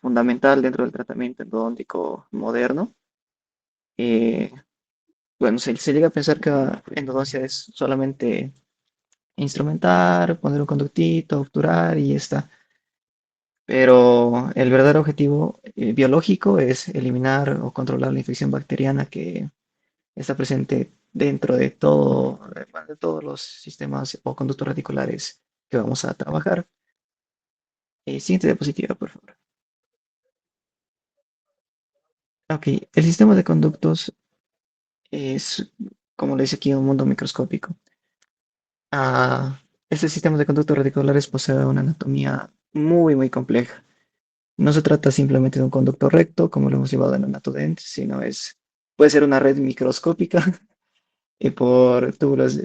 fundamental dentro del tratamiento endodóntico moderno. Eh, bueno, se llega a pensar que endodoncia es solamente instrumentar, poner un conductito, obturar y ya está. Pero el verdadero objetivo biológico es eliminar o controlar la infección bacteriana que está presente dentro de todo, bueno, de todos los sistemas o conductos radiculares que vamos a trabajar. Siguiente diapositiva, por favor. Ok, el sistema de conductos es, como le dice aquí, un mundo microscópico. Ah, este sistema de conductos radiculares posee una anatomía muy compleja. No se trata simplemente de un conducto recto, como lo hemos llevado en Anatodent, sino puede ser una red microscópica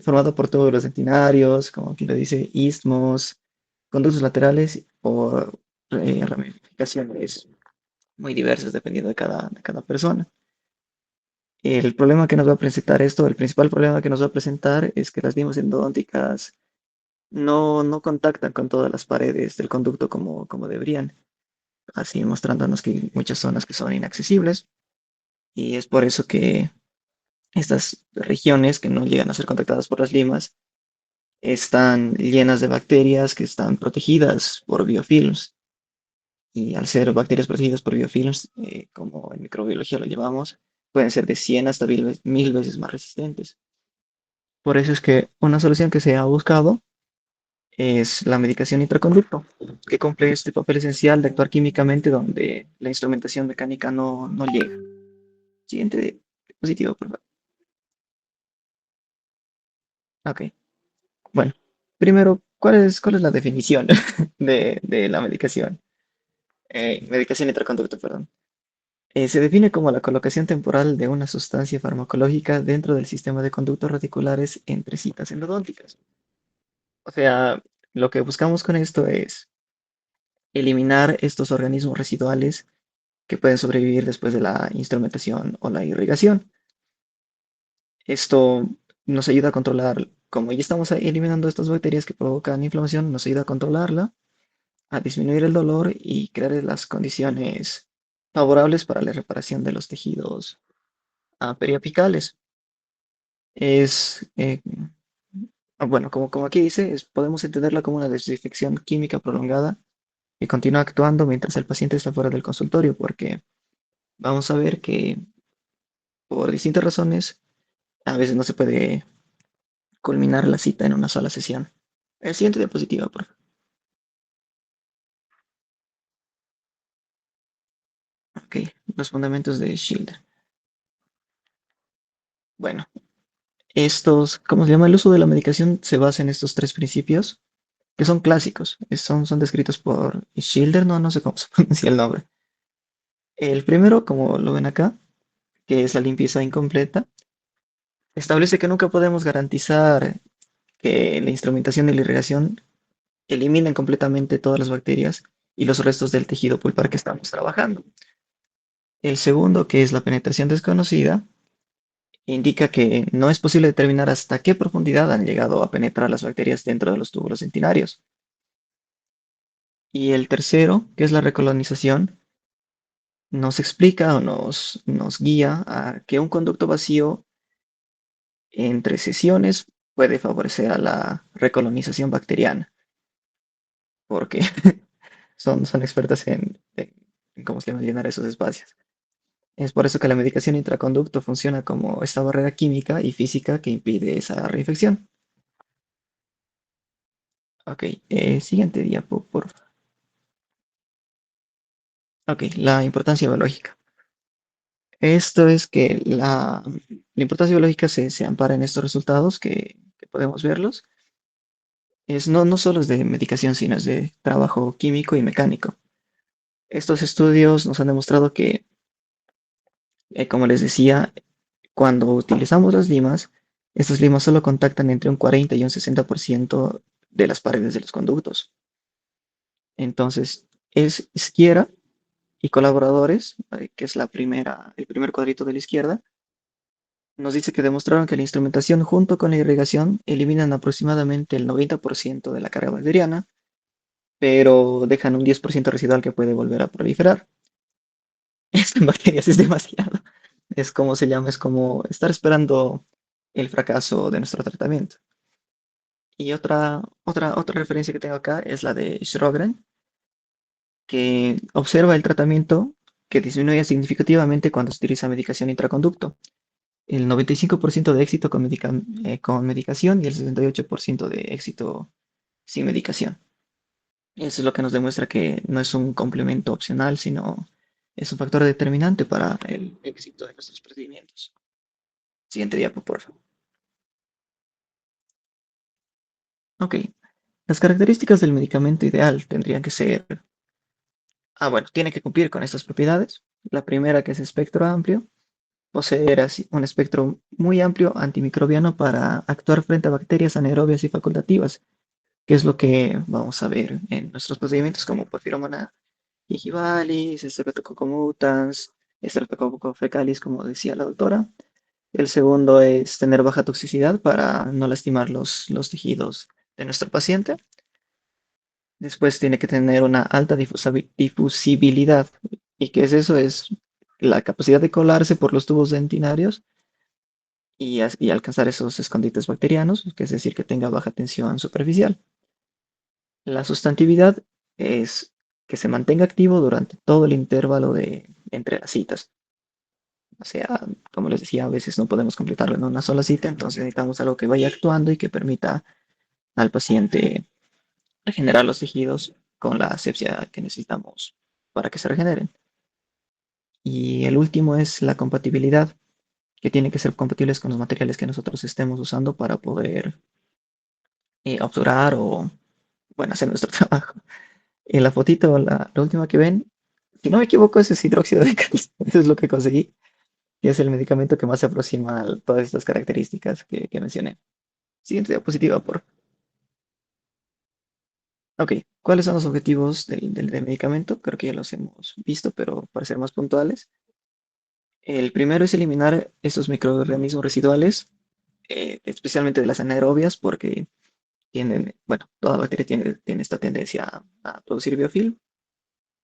formado por túbulos dentinarios, como aquí lo dice, istmos, conductos laterales o ramificaciones muy diversas dependiendo de cada persona. El problema que nos va a presentar esto, el principal problema que nos va a presentar es que las limas endodónticas no contactan con todas las paredes del conducto como deberían, así mostrándonos que hay muchas zonas que son inaccesibles y es por eso que estas regiones que no llegan a ser contactadas por las limas están llenas de bacterias que están protegidas por biofilms. Y al ser bacterias protegidas por biofilms, como en microbiología lo llevamos, pueden ser de 100 hasta 1000 veces más resistentes. Por eso es que una solución que se ha buscado es la medicación intraconducto, que cumple este papel esencial de actuar químicamente donde la instrumentación mecánica no llega. Siguiente diapositiva, por favor. Ok, bueno, primero, ¿cuál es la definición de la medicación? Medicación intraconducto, perdón. Se define como la colocación temporal de una sustancia farmacológica dentro del sistema de conductos radiculares entre citas endodónticas. O sea, lo que buscamos con esto es eliminar estos organismos residuales que pueden sobrevivir después de la instrumentación o la irrigación. Esto nos ayuda a controlar, como ya estamos eliminando estas bacterias que provocan inflamación, nos ayuda a controlarla, a disminuir el dolor y crear las condiciones favorables para la reparación de los tejidos periapicales. Es, bueno, como aquí dice, podemos entenderla como una desinfección química prolongada que continúa actuando mientras el paciente está fuera del consultorio, porque vamos a ver que por distintas razones a veces no se puede culminar la cita en una sola sesión. El siguiente diapositiva, por favor. Ok, los fundamentos de Schilder. Bueno, ¿cómo se llama? El uso de la medicación se basa en estos tres principios que son clásicos, son descritos por Schilder, no sé cómo se pronuncia el nombre. El primero, como lo ven acá, que es la limpieza incompleta, establece que nunca podemos garantizar que la instrumentación y la irrigación eliminen completamente todas las bacterias y los restos del tejido pulpar que estamos trabajando. El segundo, que es la penetración desconocida, indica que no es posible determinar hasta qué profundidad han llegado a penetrar las bacterias dentro de los túbulos dentinarios. Y el tercero, que es la recolonización, nos explica o nos guía a que un conducto vacío entre sesiones puede favorecer a la recolonización bacteriana, porque son expertas en cómo se llama llenar esos espacios. Es por eso que la medicación intraconducto funciona como esta barrera química y física que impide esa reinfección. Ok, siguiente diapo, por favor. Ok, la importancia biológica. Esto es que la importancia biológica se ampara en estos resultados que podemos verlos. No solo es de medicación, sino es de trabajo químico y mecánico. Estos estudios nos han demostrado que, como les decía, cuando utilizamos las limas, estas limas solo contactan entre un 40 y un 60% de las paredes de los conductos. Entonces, es izquierda y colaboradores, que es el primer cuadrito de la izquierda, nos dice que demostraron que la instrumentación junto con la irrigación eliminan aproximadamente el 90% de la carga bacteriana, pero dejan un 10% residual que puede volver a proliferar. Esto en bacterias es demasiado. Es como se llama, es como estar esperando el fracaso de nuestro tratamiento. Y otra referencia que tengo acá es la de Sjögren, que observa el tratamiento que disminuye significativamente cuando se utiliza medicación intraconducto. El 95% de éxito con medicación y el 68% de éxito sin medicación. Eso es lo que nos demuestra que no es un complemento opcional, sino es un factor determinante para el éxito de nuestros procedimientos. Siguiente diapo, por favor. Ok, las características del medicamento ideal tendrían que ser, bueno, tiene que cumplir con estas propiedades. La primera, que es espectro amplio, poseer así un espectro muy amplio antimicrobiano para actuar frente a bacterias anaerobias y facultativas, que es lo que vamos a ver en nuestros procedimientos como Porphyromonas gigivalis, Streptococcus mutans, Streptococcus fecalis, como decía la doctora. El segundo es tener baja toxicidad para no lastimar los tejidos de nuestro paciente. Después tiene que tener una alta difusibilidad. ¿Y qué es eso? Es la capacidad de colarse por los tubos dentinarios y alcanzar esos escondites bacterianos, que es decir, que tenga baja tensión superficial. La sustantividad es que se mantenga activo durante todo el intervalo entre las citas. O sea, como les decía, a veces no podemos completarlo en una sola cita, entonces necesitamos algo que vaya actuando y que permita al paciente regenerar los tejidos con la asepsia que necesitamos para que se regeneren. Y el último es la compatibilidad, que tiene que ser compatibles con los materiales que nosotros estemos usando para poder obturar o, bueno, hacer nuestro trabajo. En la fotito, la última que ven, si no me equivoco, ese es hidróxido de calcio. Eso es lo que conseguí. Y es el medicamento que más se aproxima a todas estas características que mencioné. Siguiente diapositiva, por. Ok, ¿cuáles son los objetivos del medicamento? Creo que ya los hemos visto, pero para ser más puntuales. El primero es eliminar estos microorganismos residuales, especialmente de las anaerobias, porque tienen, bueno, toda bacteria tiene esta tendencia a producir biofilm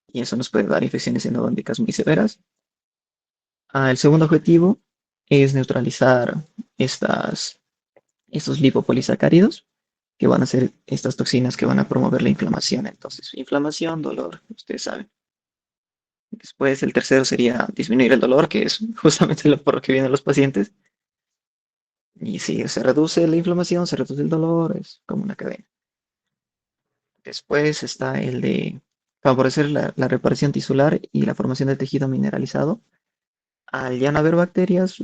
y eso nos puede dar infecciones endodónticas muy severas. El segundo objetivo es neutralizar estas, estos lipopolisacáridos, que van a ser estas toxinas que van a promover la inflamación. Entonces, inflamación, dolor, ustedes saben. Después, el tercero sería disminuir el dolor, que es justamente por lo que vienen los pacientes. Y si se reduce la inflamación, se reduce el dolor, es como una cadena. Después está el de favorecer la reparación tisular y la formación de tejido mineralizado. Al ya no haber bacterias,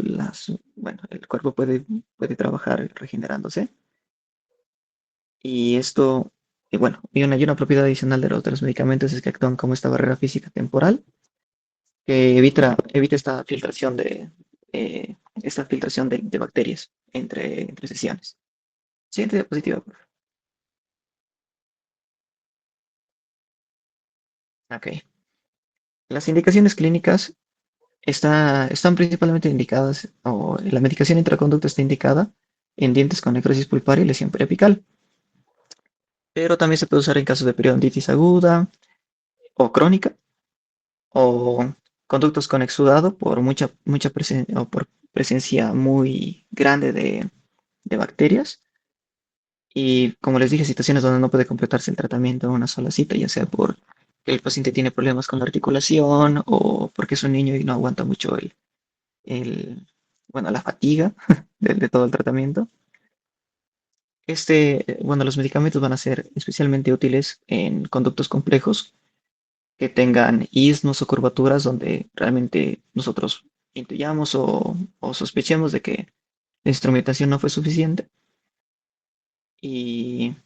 bueno, el cuerpo puede trabajar regenerándose. Y esto, bueno, y una propiedad adicional de los medicamentos es que actúan como esta barrera física temporal que evita esta filtración de bacterias entre sesiones. Siguiente diapositiva, por favor. Ok. Las indicaciones clínicas están principalmente indicadas, o la medicación intraconducto está indicada en dientes con necrosis pulpar y lesión periapical, pero también se puede usar en casos de periodontitis aguda o crónica o conductos con exudado por mucha presencia o por presencia muy grande de bacterias. Y como les dije, situaciones donde no puede completarse el tratamiento en una sola cita, ya sea por que el paciente tiene problemas con la articulación o porque es un niño y no aguanta mucho el, bueno, la fatiga de todo el tratamiento. Bueno, los medicamentos van a ser especialmente útiles en conductos complejos que tengan istmos o curvaturas donde realmente nosotros intuyamos o sospechemos de que la instrumentación no fue suficiente. Y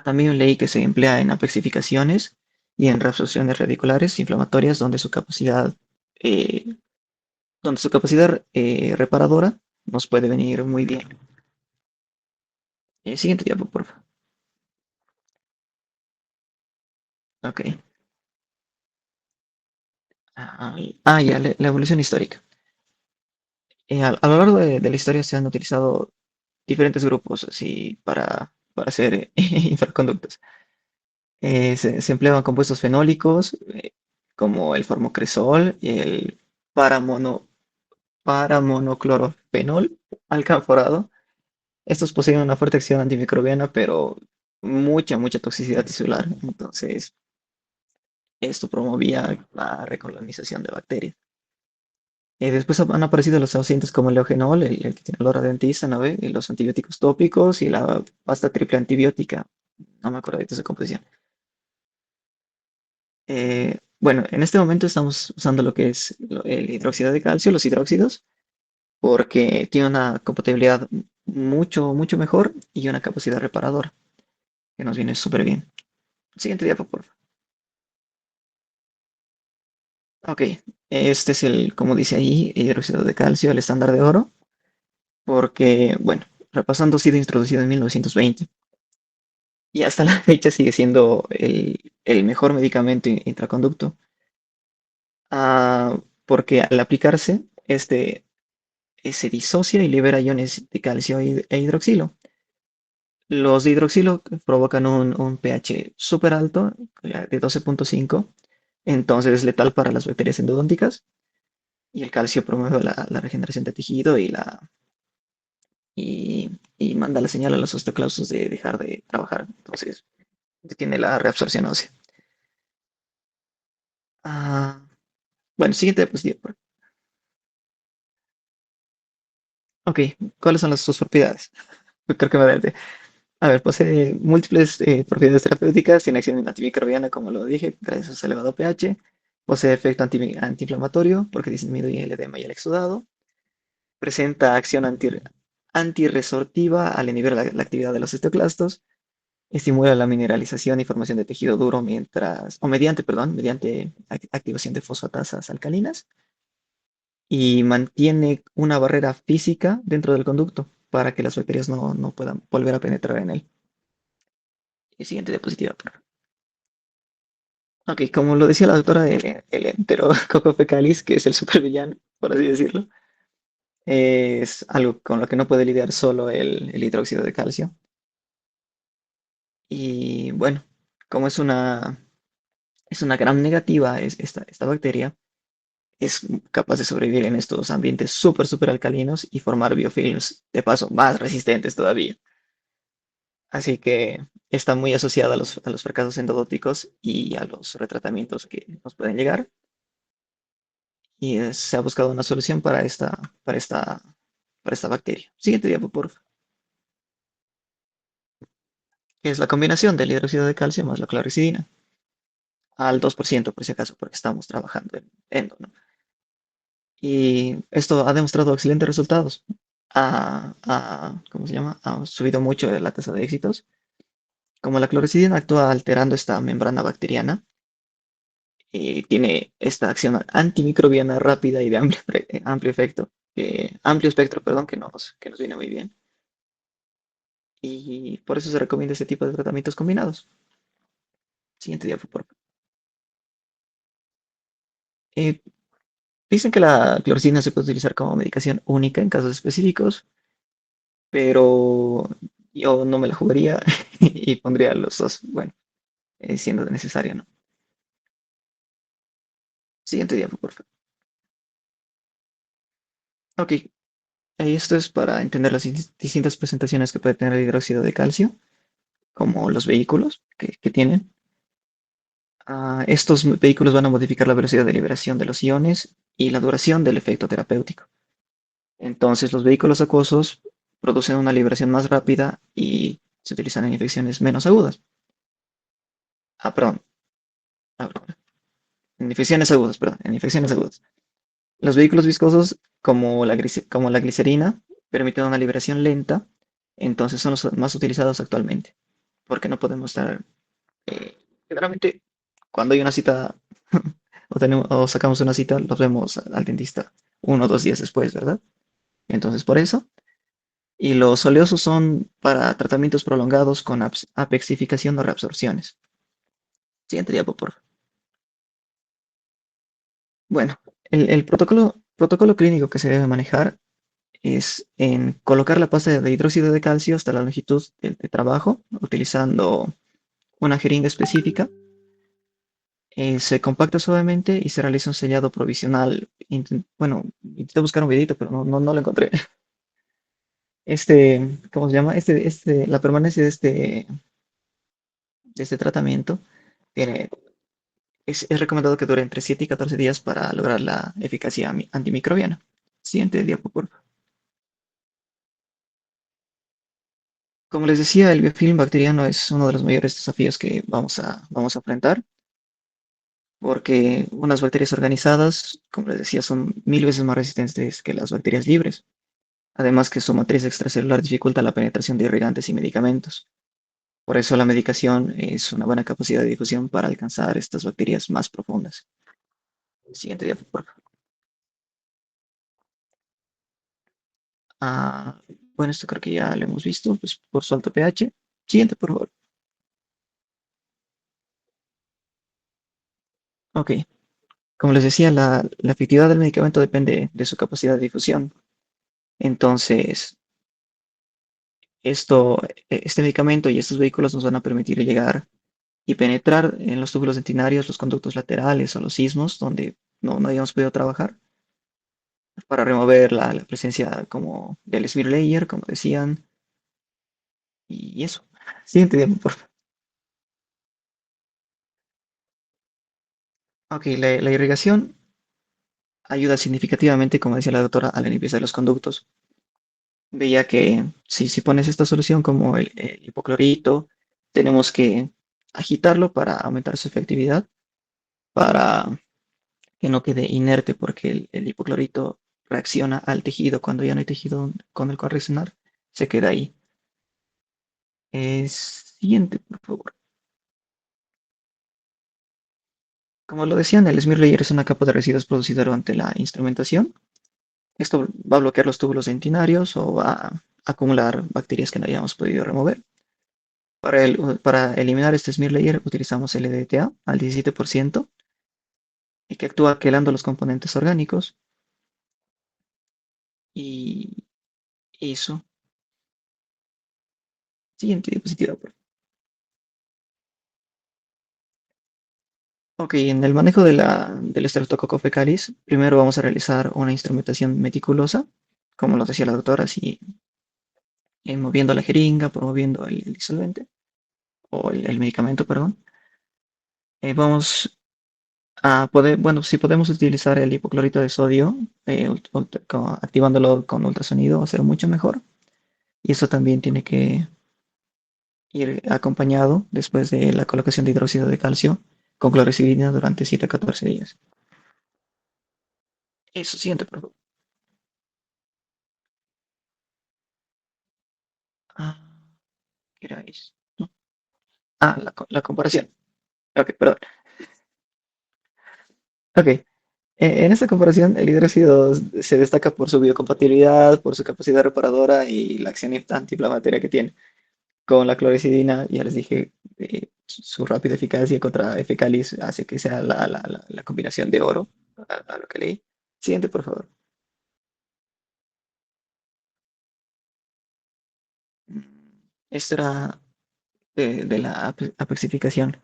también leí que se emplea en apexificaciones y en reabsorciones radiculares inflamatorias eh, donde su capacidad reparadora nos puede venir muy bien. Siguiente diapo, por favor. Ok. Ya, la evolución histórica. A lo largo de la historia se han utilizado diferentes grupos así para hacer infraconductos. Se empleaban compuestos fenólicos, como el formocresol y el paramono, paramonoclorofenol alcanforado. Estos poseen una fuerte acción antimicrobiana, pero mucha toxicidad tisular. Entonces, esto promovía la recolonización de bacterias. Después han aparecido los ausentes como el Eugenol, el que tiene olor a dentista, ¿no ve? Y los antibióticos tópicos y la pasta triple antibiótica. No me acuerdo de esa composición. Bueno, en este momento estamos usando lo que es el hidróxido de calcio, los hidróxidos, porque tiene una compatibilidad mucho mejor y una capacidad reparadora, que nos viene súper bien. Siguiente diapo, por favor. Ok, este es el, como dice ahí, hidróxido de calcio, el estándar de oro, porque, bueno, repasando, ha sido introducido en 1920 y hasta la fecha sigue siendo el mejor medicamento intraconducto, porque al aplicarse, se disocia y libera iones de calcio e hidroxilo. Los de hidroxilo provocan un pH súper alto, de 12.5, entonces es letal para las bacterias endodónticas, y el calcio promueve la regeneración de tejido y manda la señal a los osteoclastos de dejar de trabajar. Entonces, tiene la reabsorción ósea. Ah, bueno, siguiente diapositiva. Ok, ¿cuáles son sus propiedades? Creo que me adelanté. A ver, posee múltiples propiedades terapéuticas, tiene acción antimicrobiana, como lo dije, gracias a su elevado pH. Posee efecto antiinflamatorio porque disminuye el edema y el exudado. Presenta acción antirresortiva al inhibir la actividad de los osteoclastos. Estimula la mineralización y formación de tejido duro mediante activación de fosfatasas alcalinas. Y mantiene una barrera física dentro del conducto para que las bacterias no puedan volver a penetrar en él. Y siguiente diapositiva. Ok, como lo decía la doctora, el Enterococcus fecalis, que es el supervillano, por así decirlo, es algo con lo que no puede lidiar solo el hidróxido de calcio. Y bueno, como es una gran negativa esta bacteria, es capaz de sobrevivir en estos ambientes súper alcalinos y formar biofilms, de paso, más resistentes todavía. Así que está muy asociada a los fracasos endodóticos y a los retratamientos que nos pueden llegar. Y se ha buscado una solución para esta bacteria. Siguiente diapo, por favor. Que es la combinación del hidróxido de calcio más la clorexidina al 2% por si acaso, porque estamos trabajando en endo, ¿no? Y esto ha demostrado excelentes resultados. ¿Cómo se llama? Ha subido mucho la tasa de éxitos. Como la clorexidina actúa alterando esta membrana bacteriana, tiene esta acción antimicrobiana rápida y de amplio efecto, amplio espectro, perdón, que nos viene muy bien. Y por eso se recomienda este tipo de tratamientos combinados. Siguiente diapo, por favor. Eh, Dicen que la clorexidina se puede utilizar como medicación única en casos específicos, pero yo no me la jugaría y pondría los dos, bueno, siendo necesario, ¿no? Siguiente diapo, por favor. Ok, esto es para entender las distintas presentaciones que puede tener el hidróxido de calcio, como los vehículos que tienen. Estos vehículos van a modificar la velocidad de liberación de los iones y la duración del efecto terapéutico. Entonces, los vehículos acuosos producen una liberación más rápida y se utilizan en infecciones menos agudas. Perdón, perdón, en infecciones agudas, perdón, en infecciones agudas. Los vehículos viscosos, como la glicerina, permiten una liberación lenta, entonces son los más utilizados actualmente, porque no podemos estar, generalmente, cuando hay una cita o sacamos una cita, los vemos al dentista 1 o 2 días después, ¿verdad? Entonces, por eso. Y los oleosos son para tratamientos prolongados con apexificación o reabsorciones. Siguiente diapo, por favor. Bueno, el protocolo clínico que se debe manejar es en colocar la pasta de hidróxido de calcio hasta la longitud de trabajo, utilizando una jeringa específica. Se compacta suavemente y se realiza un sellado provisional. Bueno, intenté buscar un videito, pero no lo encontré. ¿Cómo se llama? La permanencia de este tratamiento tiene, es recomendado que dure entre 7 y 14 días para lograr la eficacia antimicrobiana. Siguiente diapo, por favor. Como les decía, el biofilm bacteriano es uno de los mayores desafíos que vamos a enfrentar, porque unas bacterias organizadas, como les decía, son 1000 veces más resistentes que las bacterias libres. Además que su matriz extracelular dificulta la penetración de irrigantes y medicamentos. Por eso la medicación es una buena capacidad de difusión para alcanzar estas bacterias más profundas. Siguiente diapo, por favor. Ah, bueno, esto creo que ya lo hemos visto, pues por su alto pH. Siguiente, por favor. Ok. Como les decía, la efectividad del medicamento depende de su capacidad de difusión. Entonces, este medicamento y estos vehículos nos van a permitir llegar y penetrar en los túbulos dentinarios, los conductos laterales o los ismos, donde no habíamos podido trabajar, para remover la presencia como del smear layer, como decían, y eso. Siguiente diapo, por favor. Ok, la irrigación ayuda significativamente, como decía la doctora, a la limpieza de los conductos. Veía que si pones esta solución como el hipoclorito, tenemos que agitarlo para aumentar su efectividad, para que no quede inerte, porque el hipoclorito reacciona al tejido cuando ya no hay tejido con el cual reaccionar, se queda ahí. Siguiente, por favor. Como lo decían, el smear layer es una capa de residuos producida durante la instrumentación. Esto va a bloquear los túbulos dentinarios o va a acumular bacterias que no hayamos podido remover. Para eliminar este smear layer utilizamos el EDTA al 17% y que actúa quelando los componentes orgánicos y eso. Siguiente diapositiva, por favor. Ok, en el manejo del Streptococcus fecalis, primero vamos a realizar una instrumentación meticulosa, como lo decía la doctora, así moviendo la jeringa, promoviendo el disolvente o el medicamento, perdón. Vamos a poder, bueno, si podemos utilizar el hipoclorito de sodio, activándolo con ultrasonido, va a ser mucho mejor. Y eso también tiene que ir acompañado después de la colocación de hidróxido de calcio con clorexidina durante 7 a 14 días. Eso, siguiente, por favor. Ah, ¿qué era eso? ¿No? Ah, la comparación. Ok, perdón. Ok. En esta comparación, el hidróxido se destaca por su biocompatibilidad, por su capacidad reparadora y la acción antiinflamatoria que tiene. Con la clorexidina, ya les dije, su rápida eficacia contra fecalis hace que sea la combinación de oro, a lo que leí. Siguiente, por favor. Esto era de la apexificación.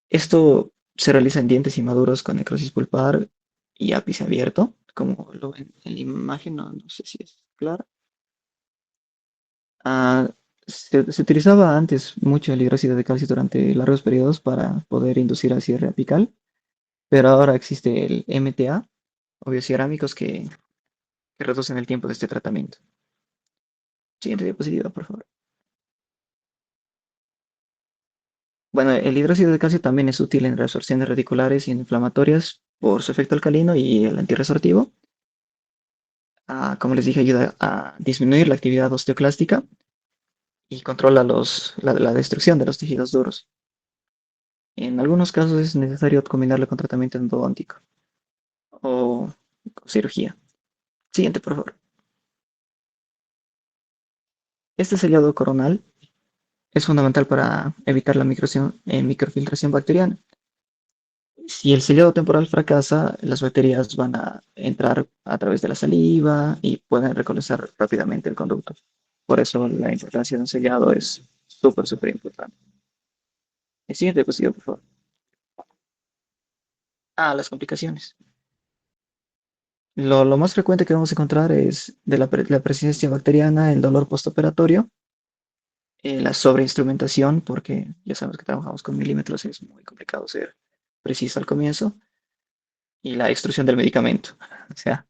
Esto se realiza en dientes inmaduros con necrosis pulpar y ápice abierto, como lo ven en la imagen, no sé si es claro. Ah, se utilizaba antes mucho el hidróxido de calcio durante largos periodos para poder inducir al cierre apical, pero ahora existe el MTA o biocerámicos que reducen el tiempo de este tratamiento. Siguiente diapositiva, por favor. Bueno, el hidróxido de calcio también es útil en reabsorciones radiculares y en inflamatorias por su efecto alcalino y el antirresortivo. Como les dije, ayuda a disminuir la actividad osteoclástica y controla la destrucción de los tejidos duros. En algunos casos es necesario combinarlo con tratamiento endodóntico o cirugía. Siguiente, por favor. Este sellado coronal es fundamental para evitar la microfiltración bacteriana. Si el sellado temporal fracasa, las bacterias van a entrar a través de la saliva y pueden recolonizar rápidamente el conducto. Por eso la importancia de un sellado es súper importante. El siguiente diapositiva, por favor. Ah, las complicaciones. Lo más frecuente que vamos a encontrar es de la persistencia bacteriana, el dolor postoperatorio, la sobreinstrumentación, porque ya sabemos que trabajamos con milímetros, es muy complicado ser preciso al comienzo, y la extrusión del medicamento, o sea,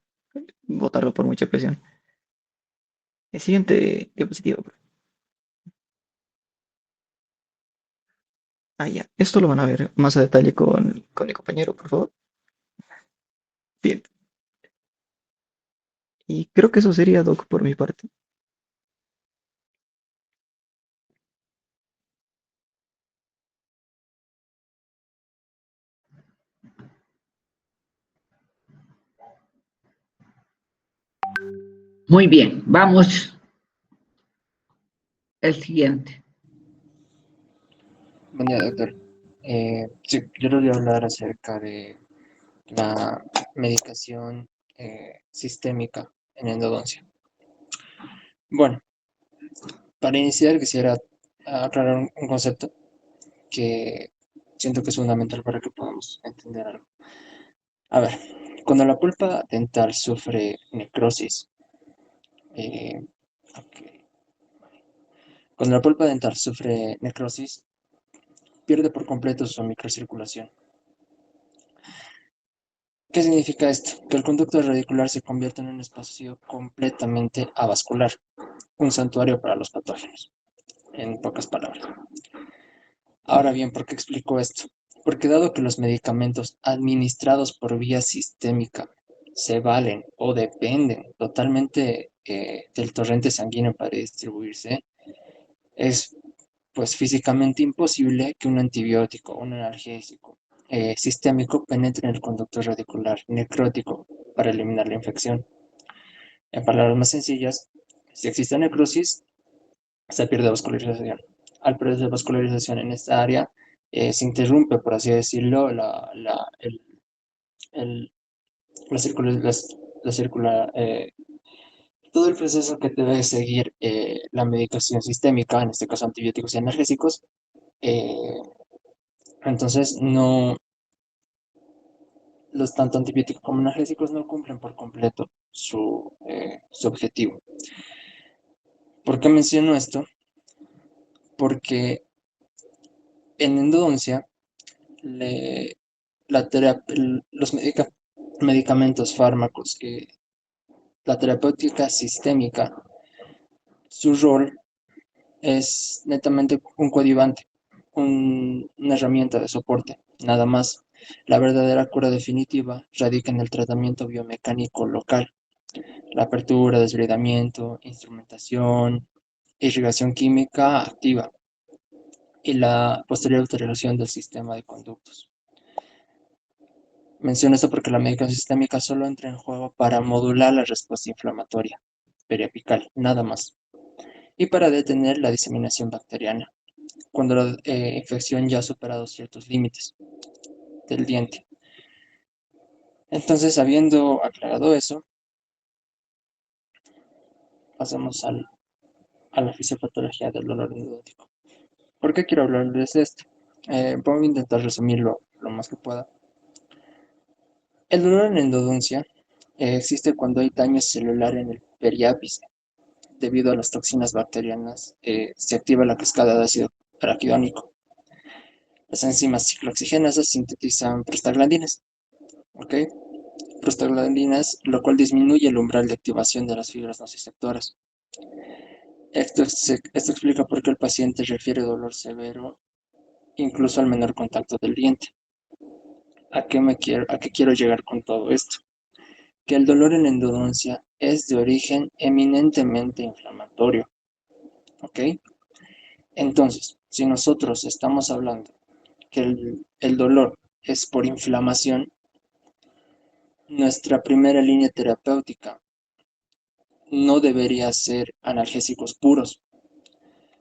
botarlo por mucha presión. El siguiente diapositiva. Ah, ya. Esto lo van a ver más a detalle con mi compañero, por favor. Bien. Y creo que eso sería, Doc, por mi parte. Muy bien, vamos al siguiente. Buen día, doctor. Sí, yo le voy a hablar acerca de la medicación sistémica en endodoncia. Bueno, para iniciar quisiera aclarar un concepto que siento que es fundamental para que podamos entender algo. A ver, cuando la pulpa dental sufre necrosis, eh, ok, cuando la pulpa dental sufre necrosis, pierde por completo su microcirculación. ¿Qué significa esto? Que el conducto radicular se convierte en un espacio completamente avascular, un santuario para los patógenos, en pocas palabras. Ahora bien, ¿por qué explico esto? Porque dado que los medicamentos administrados por vía sistémica se valen o dependen totalmente del torrente sanguíneo para distribuirse, es pues físicamente imposible que un antibiótico o un analgésico sistémico penetre en el conducto radicular necrótico para eliminar la infección. En palabras más sencillas, si existe necrosis, se pierde vascularización. Al perder vascularización en esta área, se interrumpe, por así decirlo, el- la todo el proceso que debe seguir la medicación sistémica, en este caso antibióticos y analgésicos. eh, entonces, no, los tanto antibióticos como analgésicos no cumplen por completo su objetivo. ¿Por qué menciono esto? Porque en endodoncia, le- los medicamentos, fármacos, la terapéutica sistémica, su rol es netamente un coadyuvante, una herramienta de soporte, nada más. La verdadera cura definitiva radica en el tratamiento biomecánico local, la apertura, desbridamiento, instrumentación, irrigación química activa y la posterior alteración del sistema de conductos. Menciono esto porque la medicación sistémica solo entra en juego para modular la respuesta inflamatoria periapical, nada más, y para detener la diseminación bacteriana, cuando la infección ya ha superado ciertos límites del diente. Entonces, habiendo aclarado eso, pasemos a la fisiopatología del dolor endodóntico. ¿Por qué quiero hablarles de esto? Voy a intentar resumirlo lo más que pueda. El dolor en endodoncia existe cuando hay daño celular en el periápice. Debido a las toxinas bacterianas, se activa la cascada de ácido araquidónico. Las enzimas ciclooxigenasas sintetizan prostaglandinas, ¿ok? Prostaglandinas, lo cual disminuye el umbral de activación de las fibras nociceptoras. Esto explica por qué el paciente refiere dolor severo incluso al menor contacto del diente. ¿A qué quiero llegar con todo esto? Que el dolor en endodoncia es de origen eminentemente inflamatorio, ¿ok? Entonces, si nosotros estamos hablando que el dolor es por inflamación, nuestra primera línea terapéutica no debería ser analgésicos puros,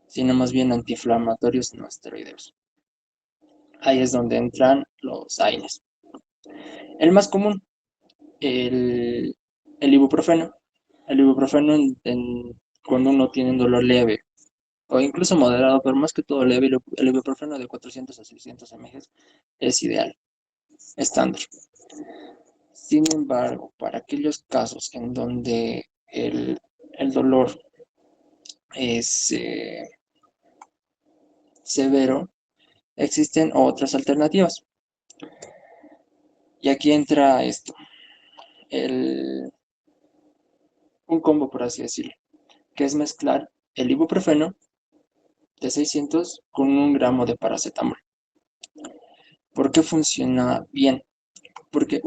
sino más bien antiinflamatorios no esteroideos. Ahí es donde entran los AINES. El más común, el, el ibuprofeno. El ibuprofeno cuando uno tiene un dolor leve o incluso moderado, pero más que todo leve, el ibuprofeno de 400 a 600 mg es ideal. estándar. Sin embargo, para aquellos casos en donde el dolor es severo, existen otras alternativas. Y aquí entra esto, un combo, por así decirlo, que es mezclar el ibuprofeno de 600 con 1 gramo de paracetamol. ¿Por qué funciona bien? Porque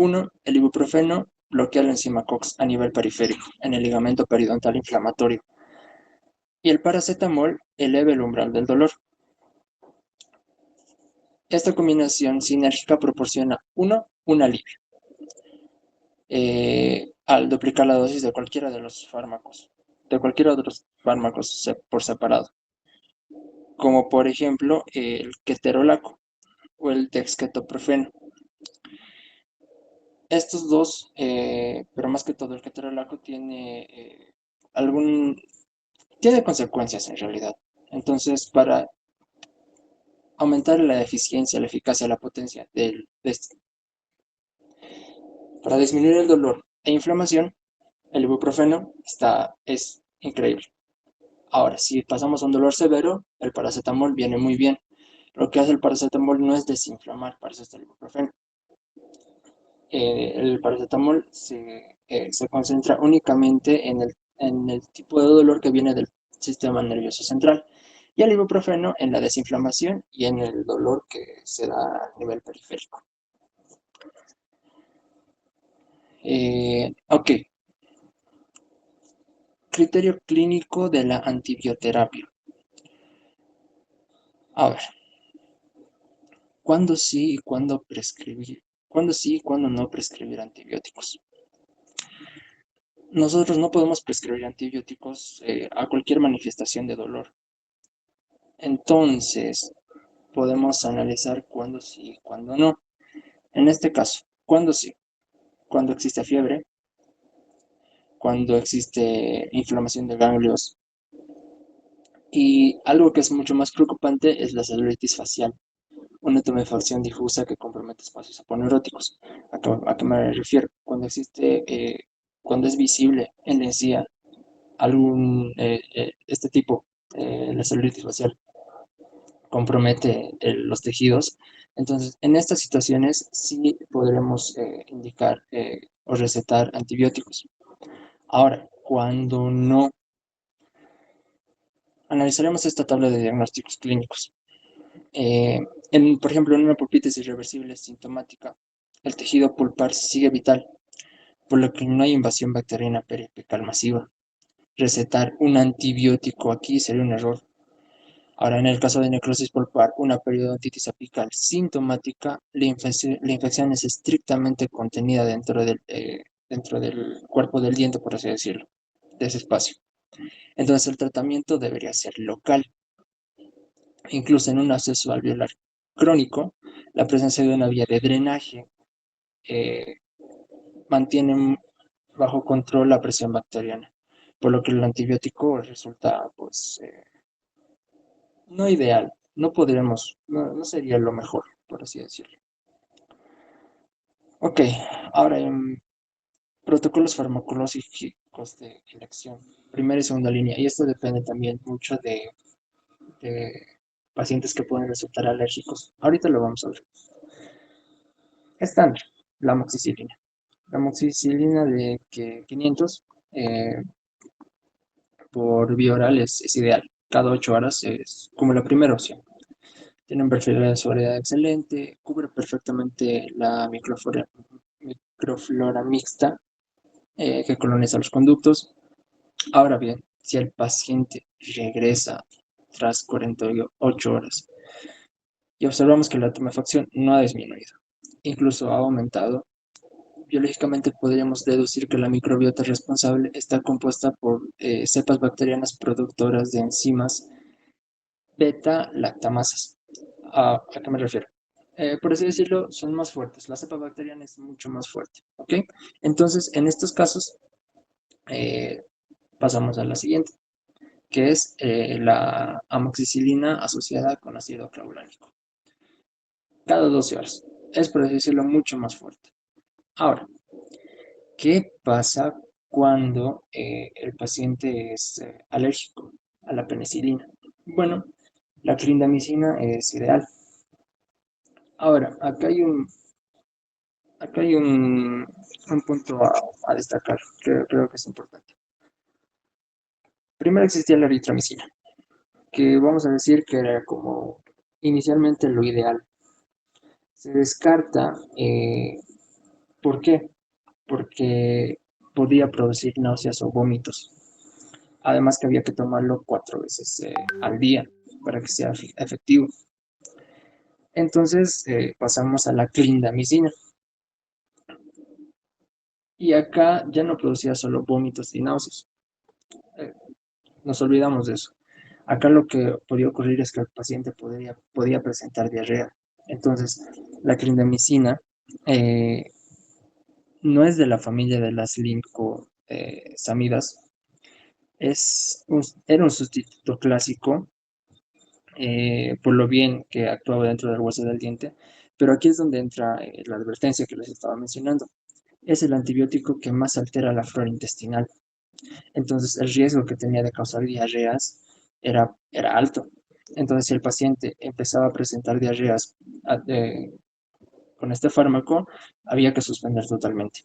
el ibuprofeno bloquea la enzima COX a nivel periférico, en el ligamento periodontal inflamatorio, y el paracetamol eleva el umbral del dolor. Esta combinación sinérgica proporciona, un alivio al duplicar la dosis de cualquiera de los fármacos, por separado, como por ejemplo el ketorolaco o el dexketoprofeno. Estos dos, pero más que todo el ketorolaco tiene consecuencias en realidad. Entonces, para aumentar la eficiencia, la eficacia, la potencia para disminuir el dolor e inflamación, el ibuprofeno es increíble. Ahora, si pasamos a un dolor severo, el paracetamol viene muy bien. Lo que hace el paracetamol no es desinflamar, para eso está el ibuprofeno. El paracetamol se concentra únicamente en el tipo de dolor que viene del sistema nervioso central, y el ibuprofeno en la desinflamación y en el dolor que se da a nivel periférico. Ok. Criterio clínico de la antibioterapia. A ver, ¿cuándo sí y cuándo prescribir? ¿Cuándo sí y cuándo no prescribir antibióticos? Nosotros no podemos prescribir antibióticos a cualquier manifestación de dolor. Entonces, podemos analizar cuándo sí y cuándo no. En este caso, ¿cuándo sí? Cuando existe fiebre, cuando existe inflamación de ganglios, y algo que es mucho más preocupante es la celulitis facial, una tumefacción difusa que compromete espacios aponeuróticos. ¿A qué me refiero? Cuando es visible en la encía este tipo, la celulitis facial, compromete los tejidos. Entonces, en estas situaciones sí podremos indicar o recetar antibióticos. Ahora, cuando no, analizaremos esta tabla de diagnósticos clínicos. Por ejemplo, en una pulpitis irreversible sintomática, el tejido pulpar sigue vital, por lo que no hay invasión bacteriana periapical masiva. Recetar un antibiótico aquí sería un error. Ahora, en el caso de necrosis pulpar, una periodontitis apical sintomática, la infección es estrictamente contenida dentro del cuerpo del diente, por así decirlo, de ese espacio. Entonces, el tratamiento debería ser local. Incluso en un absceso alveolar crónico, la presencia de una vía de drenaje eh, mantiene bajo control la presión bacteriana, por lo que el antibiótico resulta, pues, no ideal. No sería lo mejor, por así decirlo. Ok, ahora en protocolos farmacológicos de elección, primera y segunda línea, y esto depende también mucho de pacientes que pueden resultar alérgicos. Ahorita lo vamos a ver. Estándar, la amoxicilina. La amoxicilina de 500 por vía oral es ideal. Cada 8 horas es como la primera opción. Tiene un perfil de seguridad excelente, cubre perfectamente la microflora mixta que coloniza los conductos. Ahora bien, si el paciente regresa tras 48 horas y observamos que la tumefacción no ha disminuido, incluso ha aumentado, biológicamente podríamos deducir que la microbiota responsable está compuesta por cepas bacterianas productoras de enzimas beta-lactamasas. ¿A qué me refiero? Por así decirlo, son más fuertes. La cepa bacteriana es mucho más fuerte. ¿Ok? Entonces, en estos casos, eh, pasamos a la siguiente, que es la amoxicilina asociada con ácido clavulónico. Cada 12 horas. es, por así decirlo, mucho más fuerte. Ahora, ¿qué pasa cuando el paciente es alérgico a la penicilina? Bueno, la clindamicina es ideal. Ahora, acá hay un punto a destacar, que creo que es importante. Primero existía la eritromicina, que vamos a decir que era como inicialmente lo ideal. Se descarta, ¿por qué? Porque podía producir náuseas o vómitos. Además que había que tomarlo 4 veces al día para que sea efectivo. Entonces pasamos a la clindamicina. Y acá ya no producía solo vómitos y náuseas. Eh, Nos olvidamos de eso. Acá lo que podía ocurrir es que el paciente podía presentar diarrea. Entonces, la clindamicina eh, no es de la familia de las lincosamidas, era un sustituto clásico por lo bien que actuaba dentro del hueso del diente, pero aquí es donde entra la advertencia que les estaba mencionando. Es el antibiótico que más altera la flora intestinal. Entonces, el riesgo que tenía de causar diarreas era alto. Entonces, si el paciente empezaba a presentar diarreas con este fármaco, había que suspender totalmente.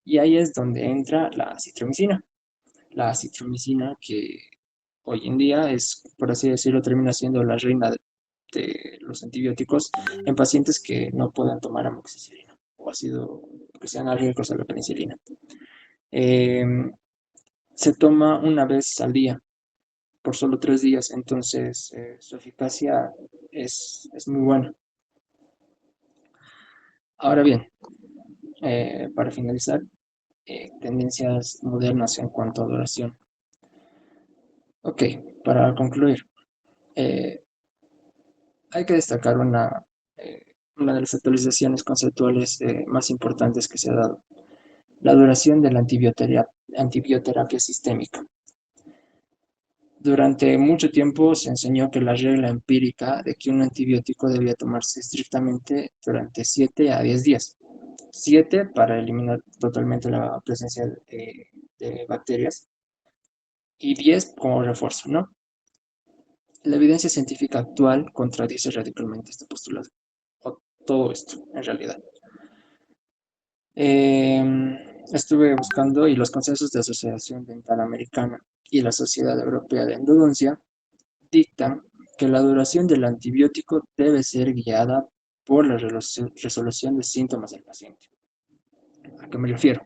Y ahí es donde entra la acitromicina. La acitromicina que hoy en día es, por así decirlo, termina siendo la reina de los antibióticos en pacientes que no puedan tomar amoxicilina o ácido que sean alérgicos a la penicilina. Eh, Se toma una vez al día por solo 3 días, entonces su eficacia es muy buena. Ahora bien, para finalizar, tendencias modernas en cuanto a duración. Ok, para concluir, eh, hay que destacar una de las actualizaciones conceptuales más importantes que se ha dado, la duración de la antibioterapia sistémica. Durante mucho tiempo se enseñó que la regla empírica de que un antibiótico debía tomarse estrictamente durante 7 a 10 días. 7 para eliminar totalmente la presencia de bacterias y 10 como refuerzo, ¿no? La evidencia científica actual contradice radicalmente este postulado, o todo esto, en realidad. Estuve buscando y los consensos de Asociación Dental Americana y la Sociedad Europea de Endodoncia dictan que la duración del antibiótico debe ser guiada por la resolución de síntomas del paciente. ¿A qué me refiero?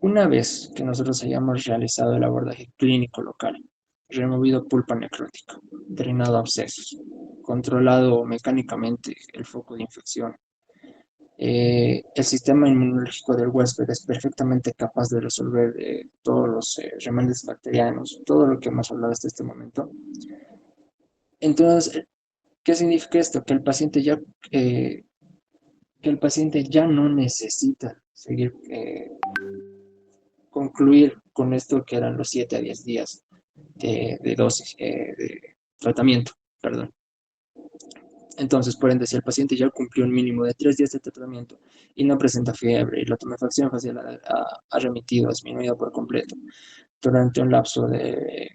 Una vez que nosotros hayamos realizado el abordaje clínico local, removido pulpa necrótica, drenado abscesos, controlado mecánicamente el foco de infección, el sistema inmunológico del huésped es perfectamente capaz de resolver todos los remanentes bacterianos, todo lo que hemos hablado hasta este momento. Entonces, ¿qué significa esto? Eh, que el paciente ya no necesita seguir concluir con esto que eran los 7 a 10 días de dosis, de tratamiento, perdón. Entonces, por ende, si el paciente ya cumplió un mínimo de 3 días de tratamiento y no presenta fiebre y la tumefacción facial ha remitido, ha disminuido por completo durante un lapso de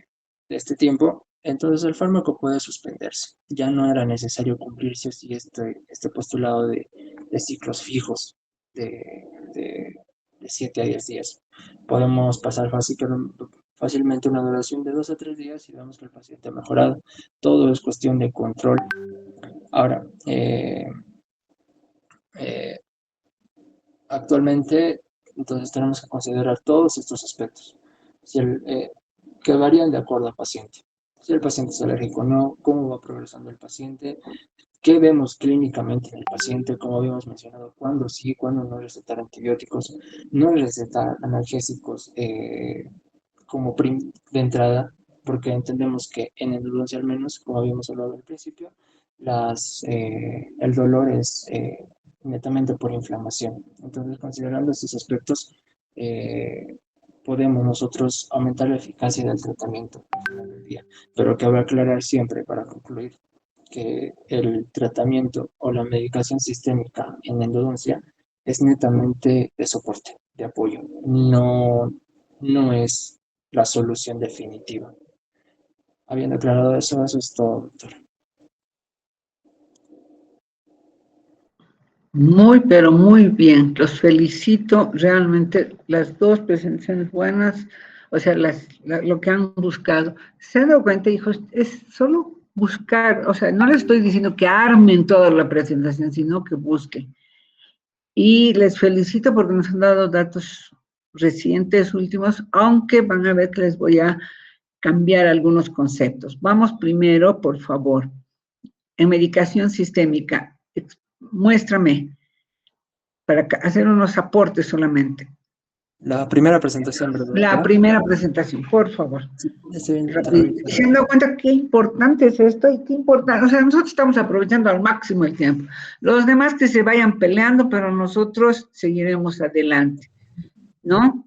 este tiempo, entonces el fármaco puede suspenderse. Ya no era necesario cumplir sí o sí este postulado de ciclos fijos de, de, de 7 a 10 días. Podemos pasar fácilmente una duración de 2 a 3 días y vemos que el paciente ha mejorado. Todo es cuestión de control. Ahora, eh, actualmente, entonces tenemos que considerar todos estos aspectos, que varían de acuerdo al paciente. Si el paciente es alérgico o no, cómo va progresando el paciente, qué vemos clínicamente en el paciente, como habíamos mencionado, cuándo sí, cuándo no recetar antibióticos, no recetar analgésicos como de entrada, porque entendemos que en endodoncia al menos, como habíamos hablado al principio, el dolor es netamente por inflamación. Entonces, considerando estos aspectos, eh, podemos nosotros aumentar la eficacia del tratamiento al final del día. Pero cabe aclarar siempre, para concluir, que el tratamiento o la medicación sistémica en endodoncia es netamente de soporte, de apoyo. No es la solución definitiva. Habiendo aclarado eso, eso es todo, doctor. Muy, pero muy bien. Los felicito. Realmente las dos presentaciones buenas, o sea, lo que han buscado. ¿Se han dado cuenta, hijos? Es solo buscar, o sea, no les estoy diciendo que armen toda la presentación, sino que busquen. Y les felicito porque nos han dado datos recientes, últimos, aunque van a ver que les voy a cambiar algunos conceptos. Vamos primero, por favor, en medicación sistémica. Muéstrame, para hacer unos aportes solamente. La primera presentación, ¿verdad, La doctora? primera presentación, por favor. Sí, estoy Rapidito. ¿Se han dado cuenta qué importante es esto y qué importante? O sea, nosotros estamos aprovechando al máximo el tiempo. Los demás que se vayan peleando, pero nosotros seguiremos adelante, ¿no?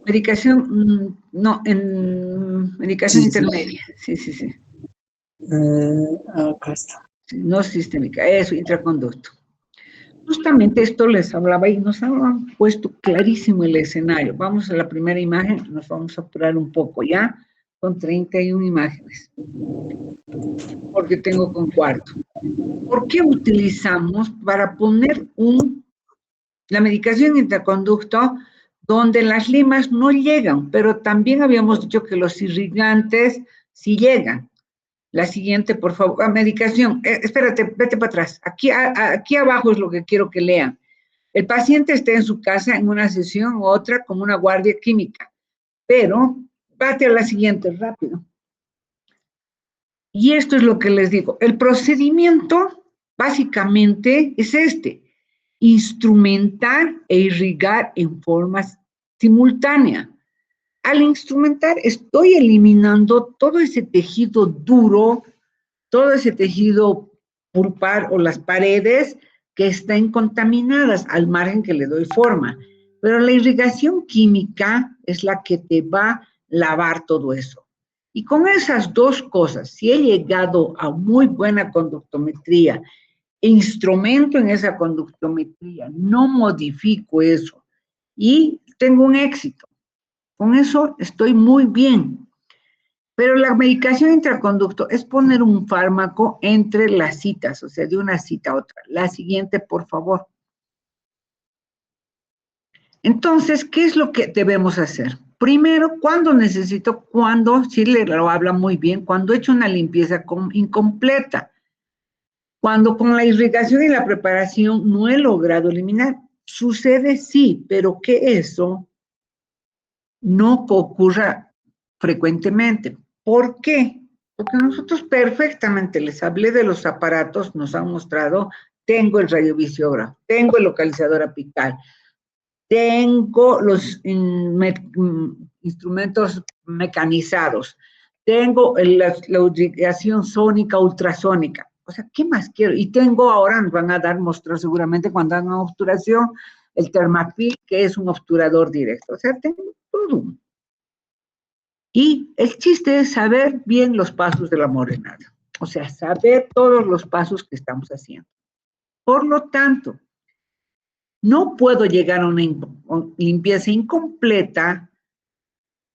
Medicación, no, en medicación Sí. intermedia. Sí, sí, sí. Acá está. No sistémica, eso, intraconducto. Justamente esto les hablaba y nos han puesto clarísimo el escenario. Vamos a la primera imagen, nos vamos a apurar un poco ya, con 31 imágenes, porque tengo con cuarto. ¿Por qué utilizamos para poner la medicación intraconducto donde las limas no llegan, pero también habíamos dicho que los irrigantes sí llegan? La siguiente, por favor. Medicación. Espérate, vete para atrás. Aquí abajo es lo que quiero que lean. El paciente está en su casa en una sesión u otra como una guardia química, pero vete a la siguiente, rápido. Y esto es lo que les digo. El procedimiento básicamente es este: instrumentar e irrigar en forma simultánea. Al instrumentar estoy eliminando todo ese tejido duro, todo ese tejido pulpar o las paredes que estén contaminadas, al margen que le doy forma. Pero la irrigación química es la que te va a lavar todo eso. Y con esas dos cosas, si he llegado a muy buena conductometría, instrumento en esa conductometría, no modifico eso y tengo un éxito. Con eso estoy muy bien. Pero la medicación intraconducto es poner un fármaco entre las citas, o sea, de una cita a otra. La siguiente, por favor. Entonces, ¿qué es lo que debemos hacer? Primero, cuando necesito, cuando, Chile lo habla muy bien, cuando he hecho una limpieza incompleta, cuando con la irrigación y la preparación no he logrado eliminar. Sucede, sí, pero que eso no ocurra frecuentemente. ¿Por qué? Porque nosotros perfectamente les hablé de los aparatos, nos han mostrado, tengo el radiovisiógrafo, tengo el localizador apical, tengo los instrumentos mecanizados, tengo la irrigación sónica, ultrasónica. O sea, ¿qué más quiero? Y tengo ahora, nos van a dar mostrar seguramente cuando hagan obturación, el Thermafil, que es un obturador directo. O sea, tengo todo. Y el chiste es saber bien los pasos de la morenada. O sea, saber todos los pasos que estamos haciendo. Por lo tanto, no puedo llegar a una limpieza incompleta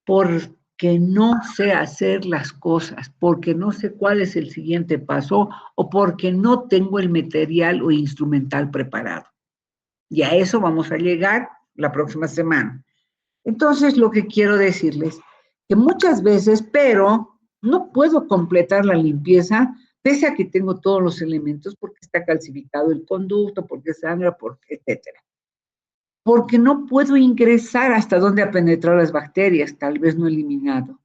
porque no sé hacer las cosas, porque no sé cuál es el siguiente paso o porque no tengo el material o instrumental preparado. Y a eso vamos a llegar la próxima semana. Entonces, lo que quiero decirles, que muchas veces, pero no puedo completar la limpieza pese a que tengo todos los elementos porque está calcificado el conducto, porque sangra, etcétera. Porque no puedo ingresar hasta donde ha penetrado las bacterias, tal vez no eliminado.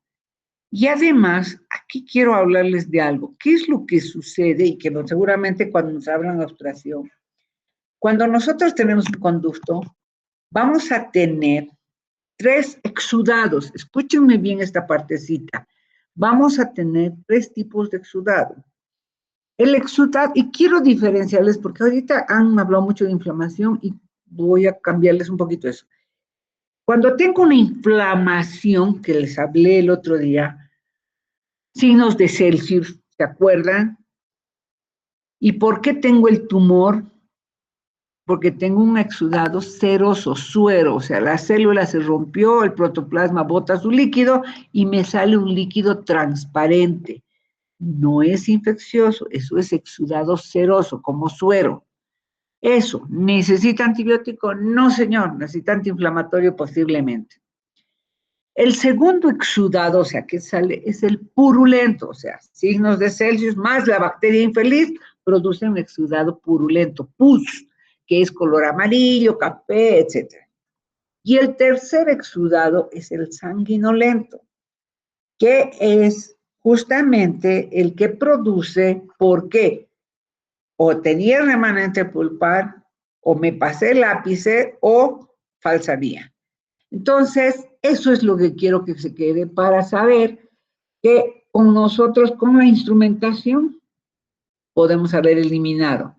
Y además, aquí quiero hablarles de algo. ¿Qué es lo que sucede? Y que seguramente cuando nos hablan de obturación, cuando nosotros tenemos un conducto, vamos a tener 3 exudados. Escúchenme bien esta partecita. Vamos a tener 3 tipos de exudado. El exudado, y quiero diferenciarles porque ahorita han hablado mucho de inflamación y voy a cambiarles un poquito eso. Cuando tengo una inflamación, que les hablé el otro día, signos de Celsius, ¿se acuerdan? ¿Y por qué tengo el tumor? Porque tengo un exudado seroso, suero, o sea, la célula se rompió, el protoplasma bota su líquido y me sale un líquido transparente. No es infeccioso, eso es exudado seroso, como suero. Eso, ¿necesita antibiótico? No, señor, necesita antiinflamatorio posiblemente. El segundo exudado, o sea, que sale, es el purulento, o sea, signos de Celsius más la bacteria infeliz produce un exudado purulento, pus, que es color amarillo, café, etc. Y el tercer exudado es el sanguinolento, que es justamente el que produce, ¿por qué? O tenía remanente pulpar, o me pasé el lápice, o falsa vía. Entonces, eso es lo que quiero que se quede para saber que con nosotros, con la instrumentación, podemos haber eliminado.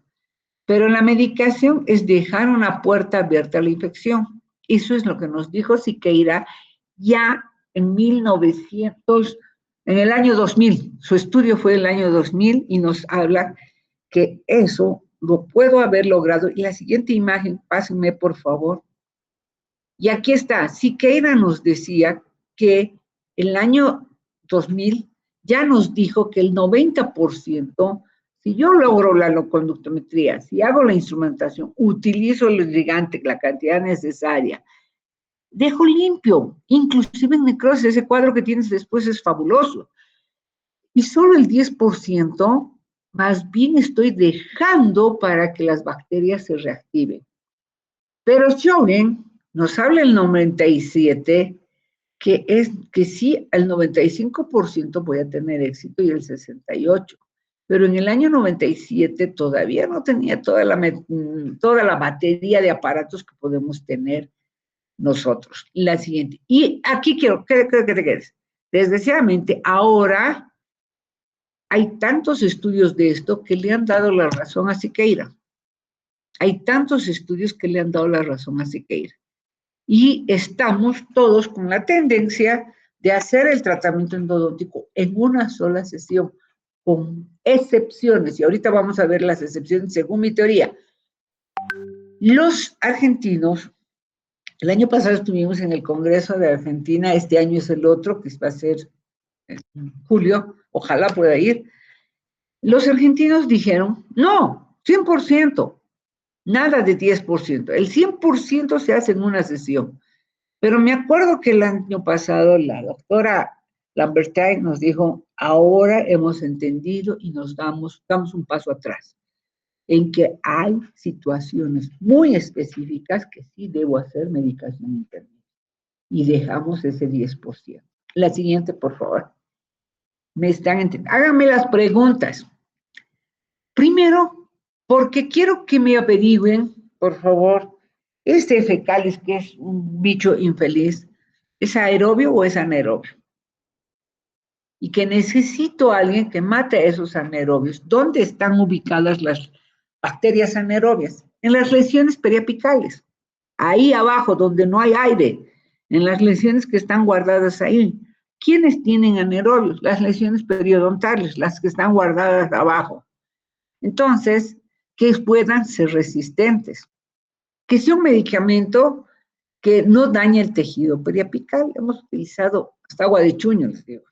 Pero la medicación es dejar una puerta abierta a la infección. Eso es lo que nos dijo Siqueira ya en 1900, en el año 2000. Su estudio fue el año 2000 y nos habla que eso lo puedo haber logrado. Y la siguiente imagen, pásenme por favor. Y aquí está, Siqueira nos decía que el año 2000 ya nos dijo que el 90%, si yo logro la conductometría, si hago la instrumentación, utilizo el ligante, la cantidad necesaria, dejo limpio, inclusive en necrosis, ese cuadro que tienes después es fabuloso. Y solo el 10%, más bien estoy dejando para que las bacterias se reactiven. Pero Schoen nos habla el 97, que sí, al 95% voy a tener éxito y el 68%. Pero en el año 97 todavía no tenía toda la batería de aparatos que podemos tener nosotros. La siguiente. Y aquí quiero que te quedes. Desgraciadamente, ahora hay tantos estudios de esto que le han dado la razón a Siqueira. Hay tantos estudios que le han dado la razón a Siqueira. Y estamos todos con la tendencia de hacer el tratamiento endodóntico en una sola sesión, con excepciones. Y ahorita vamos a ver las excepciones según mi teoría. Los argentinos, el año pasado estuvimos en el Congreso de Argentina, este año es el otro, que va a ser en julio, ojalá pueda ir. Los argentinos dijeron, no, 100%. Nada de 10%. El 100% se hace en una sesión. Pero me acuerdo que el año pasado la doctora Lambertine nos dijo, ahora hemos entendido y nos damos un paso atrás, en que hay situaciones muy específicas que sí debo hacer medicación intermedia. Y dejamos ese 10%. La siguiente, por favor. Me están entendiendo. Háganme las preguntas. Primero, porque quiero que me averigüen, por favor, este fecalis, que es un bicho infeliz, ¿es aerobio o es anaerobio? Y que necesito a alguien que mate a esos anaerobios. ¿Dónde están ubicadas las bacterias anaerobias? En las lesiones periapicales. Ahí abajo, donde no hay aire. En las lesiones que están guardadas ahí. ¿Quiénes tienen anaerobios? Las lesiones periodontales, las que están guardadas abajo. Entonces, que puedan ser resistentes. Que sea un medicamento que no dañe el tejido periapical. Hemos utilizado hasta agua de chuño, les digo,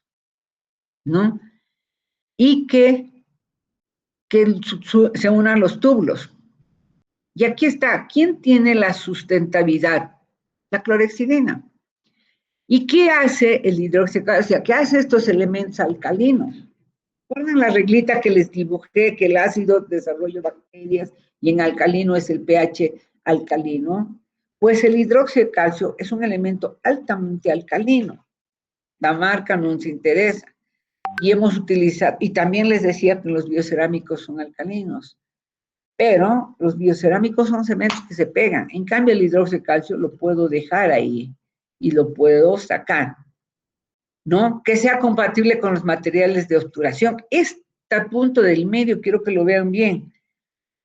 ¿no? Y que se unan los túbulos. Y aquí está, ¿quién tiene la sustentabilidad? La clorhexidina. ¿Y qué hace el hidroxicálcico? ¿Qué hace estos elementos alcalinos? ¿Recuerdan la reglita que les dibujé, que el ácido desarrolla bacterias y en alcalino es el pH alcalino? Pues el hidróxido de calcio es un elemento altamente alcalino. La marca no nos interesa. Y hemos utilizado, y también les decía que los biocerámicos son alcalinos, pero los biocerámicos son cementos que se pegan. En cambio, el hidróxido de calcio lo puedo dejar ahí y lo puedo sacar, ¿no? Que sea compatible con los materiales de obturación. Este punto del medio quiero que lo vean bien.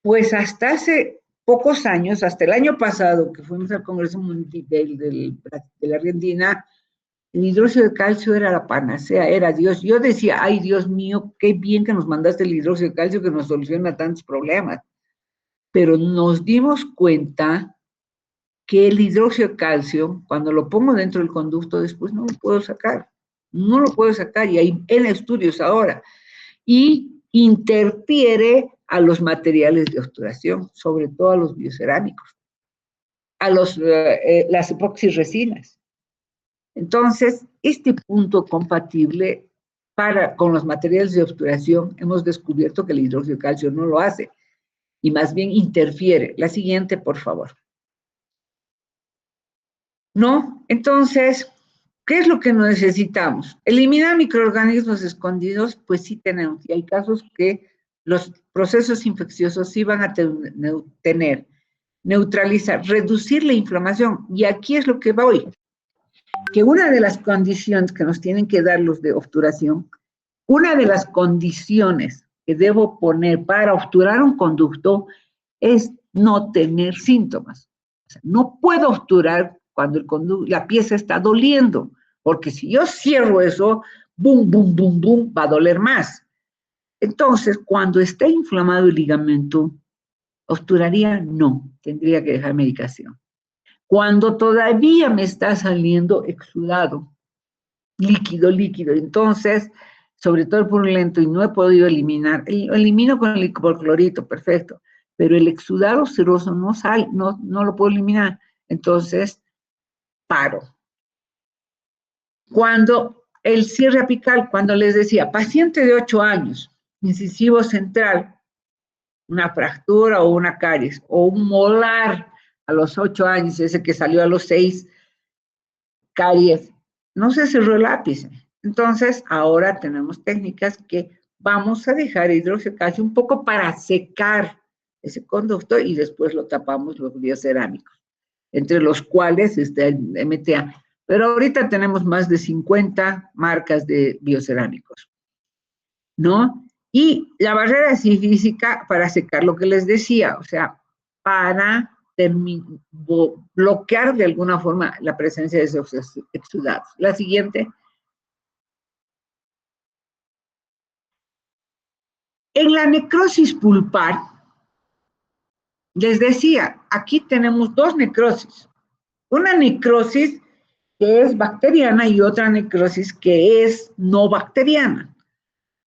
Pues hasta hace pocos años, hasta el año pasado, que fuimos al Congreso Mundial de la Argentina, El hidróxido de calcio era la panacea, era Dios. Yo decía, ay Dios mío, qué bien que nos mandaste el hidróxido de calcio que nos soluciona tantos problemas. Pero nos dimos cuenta que el hidróxido de calcio, cuando lo pongo dentro del conducto, después no lo puedo sacar. No lo puedo sacar y hay en estudios ahora. Y interfiere a los materiales de obturación, sobre todo a los biocerámicos, a las epoxirresinas. Entonces, este punto compatible con los materiales de obturación, hemos descubierto que el hidróxido de calcio no lo hace y más bien interfiere. La siguiente, por favor. ¿No? Entonces, ¿qué es lo que necesitamos? Eliminar microorganismos escondidos, pues sí tenemos, y hay casos que los procesos infecciosos sí van a tener, neutralizar, reducir la inflamación, y aquí es lo que voy, que una de las condiciones que nos tienen que dar los de obturación, una de las condiciones que debo poner para obturar un conducto es no tener síntomas. O sea, no puedo obturar cuando la pieza está doliendo, porque si yo cierro eso, boom, boom, boom, boom, va a doler más. Entonces, cuando está inflamado el ligamento, ¿obturaría? No, tendría que dejar medicación. Cuando todavía me está saliendo exudado, líquido, entonces, sobre todo el purulento, y no he podido eliminar, lo elimino con el hipoclorito, perfecto, pero el exudado seroso no sale, no lo puedo eliminar, entonces paro. Cuando el cierre apical, cuando les decía, paciente de 8 años, incisivo central, una fractura o una caries, o un molar a los 8 años, ese que salió a los 6, caries, no se cerró el ápice. Entonces, ahora tenemos técnicas que vamos a dejar hidróxido de calcio un poco para secar ese conducto y después lo tapamos los biocerámicos, entre los cuales está el MTA. Pero ahorita tenemos más de 50 marcas de biocerámicos, ¿no? Y la barrera física para secar lo que les decía, o sea, para bloquear de alguna forma la presencia de esos exudados. La siguiente. En la necrosis pulpar, les decía, aquí tenemos dos necrosis. Una necrosis que es bacteriana y otra necrosis que es no bacteriana.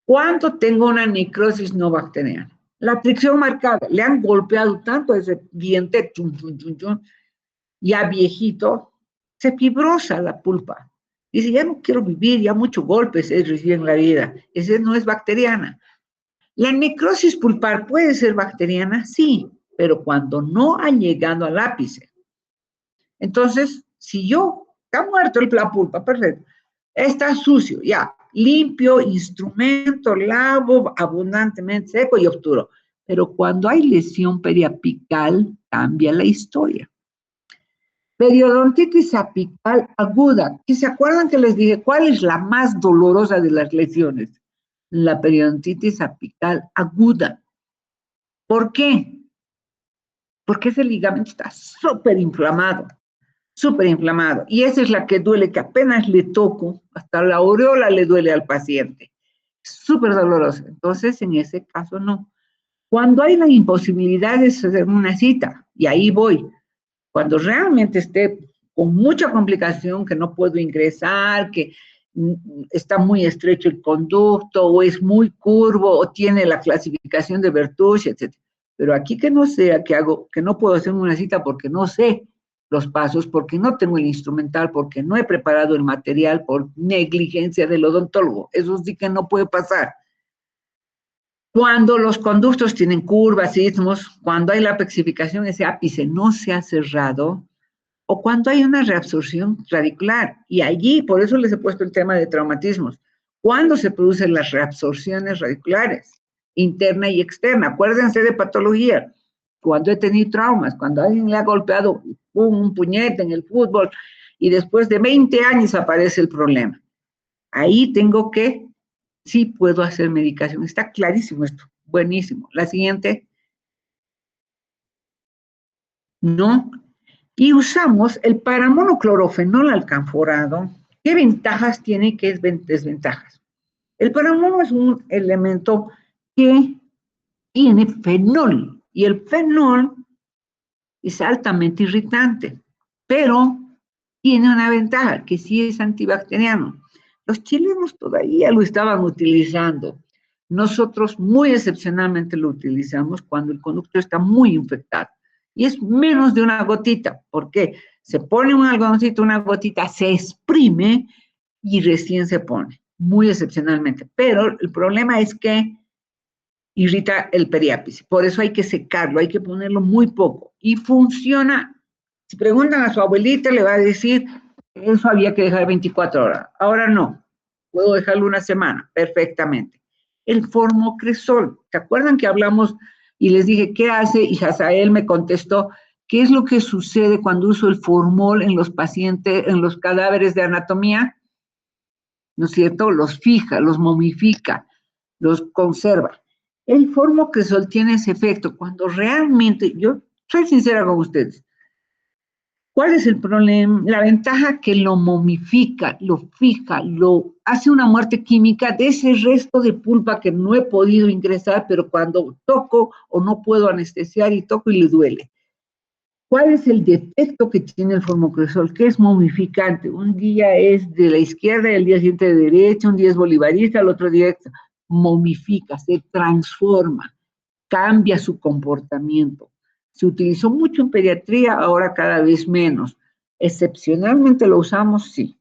¿Cuándo tengo una necrosis no bacteriana? La fricción marcada, le han golpeado tanto ese diente, ya viejito, se fibrosa la pulpa. Dice, ya no quiero vivir, ya muchos golpes he recibido en la vida. Esa no es bacteriana. ¿La necrosis pulpar puede ser bacteriana? Sí, pero cuando no ha llegado al ápice. Entonces, si está muerto la pulpa, perfecto, está sucio, ya, limpio, instrumento, lavo abundantemente, seco y obturo. Pero cuando hay lesión periapical, cambia la historia. Periodontitis apical aguda. ¿Se acuerdan que les dije cuál es la más dolorosa de las lesiones? La periodontitis apical aguda. ¿Por qué? Porque ese ligamento está súper inflamado. Y esa es la que duele, que apenas le toco, hasta la aureola le duele al paciente. Súper dolorosa. Entonces, en ese caso, no. Cuando hay la imposibilidad de hacer una cita, y ahí voy, cuando realmente esté con mucha complicación, que no puedo ingresar, que está muy estrecho el conducto, o es muy curvo, o tiene la clasificación de Bertouche, etc. Pero aquí que no sea, que no puedo hacer una cita porque no sé los pasos, porque no tengo el instrumental, porque no he preparado el material, por negligencia del odontólogo. Eso sí que no puede pasar. Cuando los conductos tienen curvas, istmos, cuando hay la apexificación, ese ápice no se ha cerrado, o cuando hay una reabsorción radicular. Y allí, por eso les he puesto el tema de traumatismos. ¿Cuándo se producen las reabsorciones radiculares? Interna y externa. Acuérdense de patología. Cuando he tenido traumas, cuando alguien le ha golpeado un puñete en el fútbol y después de 20 años aparece el problema. Ahí tengo que, sí puedo hacer medicación. Está clarísimo esto. Buenísimo. La siguiente. No. Y usamos el paramonoclorofenol alcanforado, ¿Qué ventajas tiene y qué desventajas? El paramono es un elemento que tiene fenol, y el fenol es altamente irritante, pero tiene una ventaja, que sí es antibacteriano. Los chilenos todavía lo estaban utilizando. Nosotros muy excepcionalmente lo utilizamos cuando el conducto está muy infectado. Y es menos de una gotita. ¿Por qué? Se pone un algodoncito, una gotita, se exprime y recién se pone. Muy excepcionalmente. Pero el problema es que irrita el periápice. Por eso hay que secarlo, hay que ponerlo muy poco. Y funciona. Si preguntan a su abuelita, le va a decir, eso había que dejar 24 horas. Ahora no. Puedo dejarlo una semana, perfectamente. El formocresol. ¿Se acuerdan que hablamos y les dije, ¿qué hace? Y Hazael me contestó, ¿qué es lo que sucede cuando uso el formol en los pacientes, en los cadáveres de anatomía? ¿No es cierto? Los fija, los momifica, los conserva. El formocresol tiene ese efecto cuando realmente, yo soy sincera con ustedes, ¿cuál es el problema? La ventaja que lo momifica, lo fija, lo hace una muerte química de ese resto de pulpa que no he podido ingresar, pero cuando toco o no puedo anestesiar y toco y le duele. ¿Cuál es el defecto que tiene el formocresol? Que es momificante. Un día es de la izquierda y el día siguiente de derecha, un día es bolivarista, el otro día momifica, se transforma, cambia su comportamiento. Se utilizó mucho en pediatría, ahora cada vez menos. Excepcionalmente lo usamos, sí,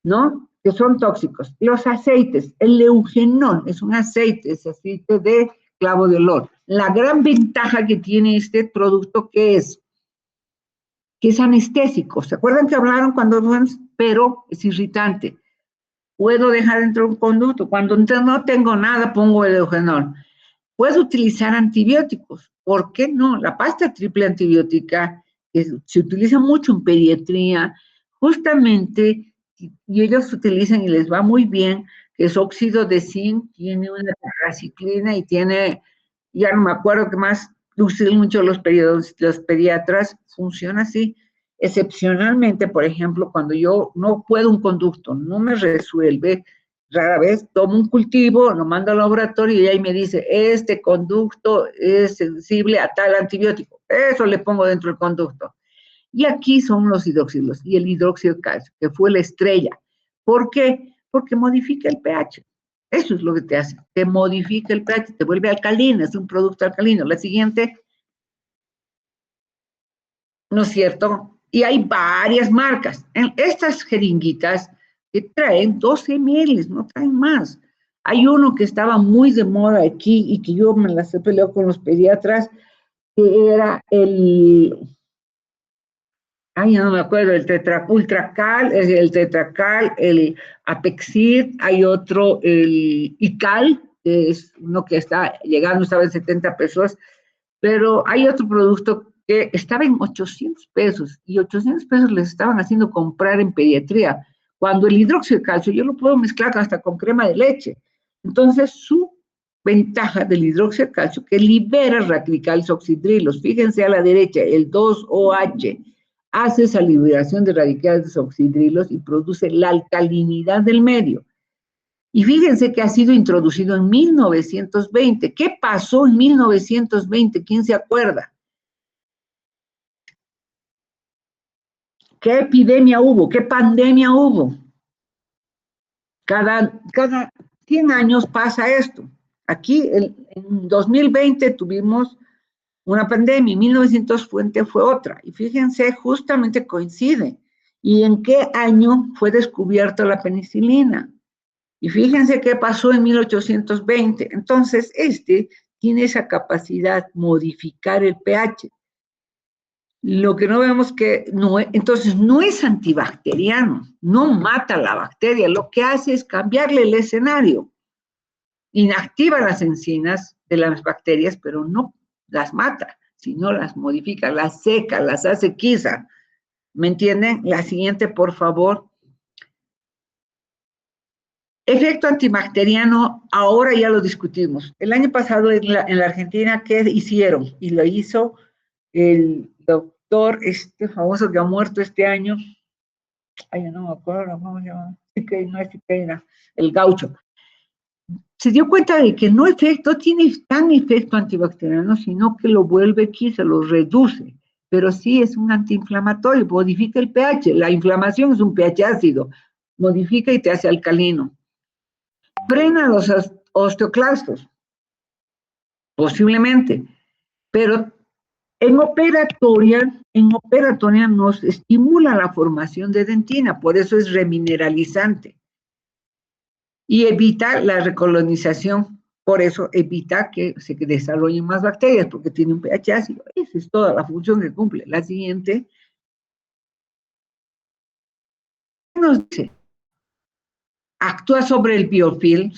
¿no? Que son tóxicos. Los aceites, el eugenol es un aceite, es aceite de clavo de olor. La gran ventaja que tiene este producto, que es anestésico. ¿Se acuerdan que hablaron cuando pero es irritante? Puedo dejar dentro un conducto. Cuando no tengo nada, pongo el eugenol. Puedo utilizar antibióticos. ¿Por qué no? La pasta triple antibiótica se utiliza mucho en pediatría, justamente, y ellos utilizan y les va muy bien, que es óxido de zinc, tiene una tetraciclina y tiene, ya no me acuerdo qué más, usan mucho los pediatras, funciona así. Excepcionalmente, por ejemplo, cuando yo no puedo un conducto, no me resuelve, rara vez tomo un cultivo, lo mando al laboratorio y ahí me dice, este conducto es sensible a tal antibiótico. Eso le pongo dentro del conducto. Y aquí son los hidroxilos y el hidróxido de calcio, que fue la estrella. ¿Por qué? Porque modifica el pH. Eso es lo que te hace. Te modifica el pH, te vuelve alcalino, es un producto alcalino. La siguiente, ¿no es cierto? Y hay varias marcas. En estas jeringuitas que traen 12 ml, no traen más. Hay uno que estaba muy de moda aquí y que yo me las he peleado con los pediatras, que era no me acuerdo, el Ultracal, el Tetracal, el Apexid, hay otro, el Ical, que es uno que está llegando, estaba en 70 pesos, pero hay otro producto que estaba en 800 pesos y 800 pesos les estaban haciendo comprar en pediatría, cuando el hidróxido de calcio yo lo puedo mezclar hasta con crema de leche. Entonces, su ventaja del hidróxido de calcio que libera radicales oxidrilos, fíjense a la derecha, el 2OH, hace esa liberación de radicales oxidrilos y produce la alcalinidad del medio. Y fíjense que ha sido introducido en 1920. ¿Qué pasó en 1920? ¿Quién se acuerda? ¿Qué epidemia hubo? ¿Qué pandemia hubo? Cada 100 años pasa esto. Aquí en 2020 tuvimos una pandemia, en 1920 fue otra. Y fíjense, justamente coincide. ¿Y en qué año fue descubierta la penicilina? Y fíjense qué pasó en 1820. Entonces, tiene esa capacidad, modificar el pH. Lo que no vemos que entonces no es antibacteriano, no mata la bacteria, lo que hace es cambiarle el escenario. Inactiva las enzimas de las bacterias, pero no las mata, sino las modifica, las seca, las hace quizá. ¿Me entienden? La siguiente, por favor. Efecto antibacteriano, ahora ya lo discutimos. El año pasado en la Argentina, ¿qué hicieron? Y lo hizo el doctor, famoso que ha muerto este año, ay, no me acuerdo cómo se llama, no es Siqueira, el gaucho, se dio cuenta de que no tiene tan efecto antibacteriano, sino que lo vuelve se lo reduce, pero sí es un antiinflamatorio, modifica el pH, la inflamación es un pH ácido, modifica y te hace alcalino. Frena los osteoclastos, posiblemente, pero en operatoria nos estimula la formación de dentina, por eso es remineralizante. Y evita la recolonización, por eso evita que se desarrollen más bacterias, porque tiene un pH ácido. Esa es toda la función que cumple. La siguiente nos dice, actúa sobre el biofilm,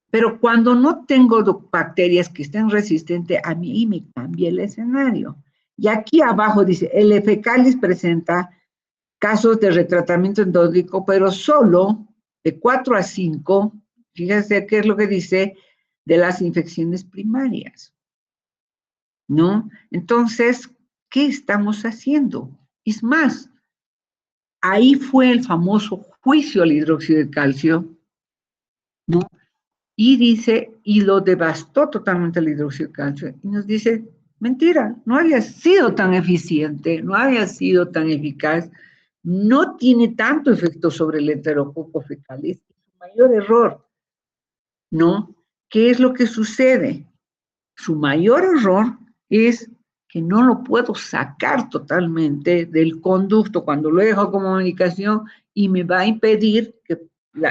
pero cuando no tengo bacterias que estén resistentes, a mí me cambia el escenario. Y aquí abajo dice, el F. calis presenta casos de retratamiento endódico, pero solo de 4 a 5, fíjense qué es lo que dice, de las infecciones primarias, ¿no? Entonces, ¿qué estamos haciendo? Es más, ahí fue el famoso juicio al hidróxido de calcio, ¿no? Y dice, y lo devastó totalmente el hidróxido de calcio, y nos dice, mentira, no había sido tan eficiente, no había sido tan eficaz, no tiene tanto efecto sobre el enterococo fecalis, es su mayor error, ¿no? ¿Qué es lo que sucede? Su mayor error es que no lo puedo sacar totalmente del conducto cuando lo dejo como comunicación y me va a impedir que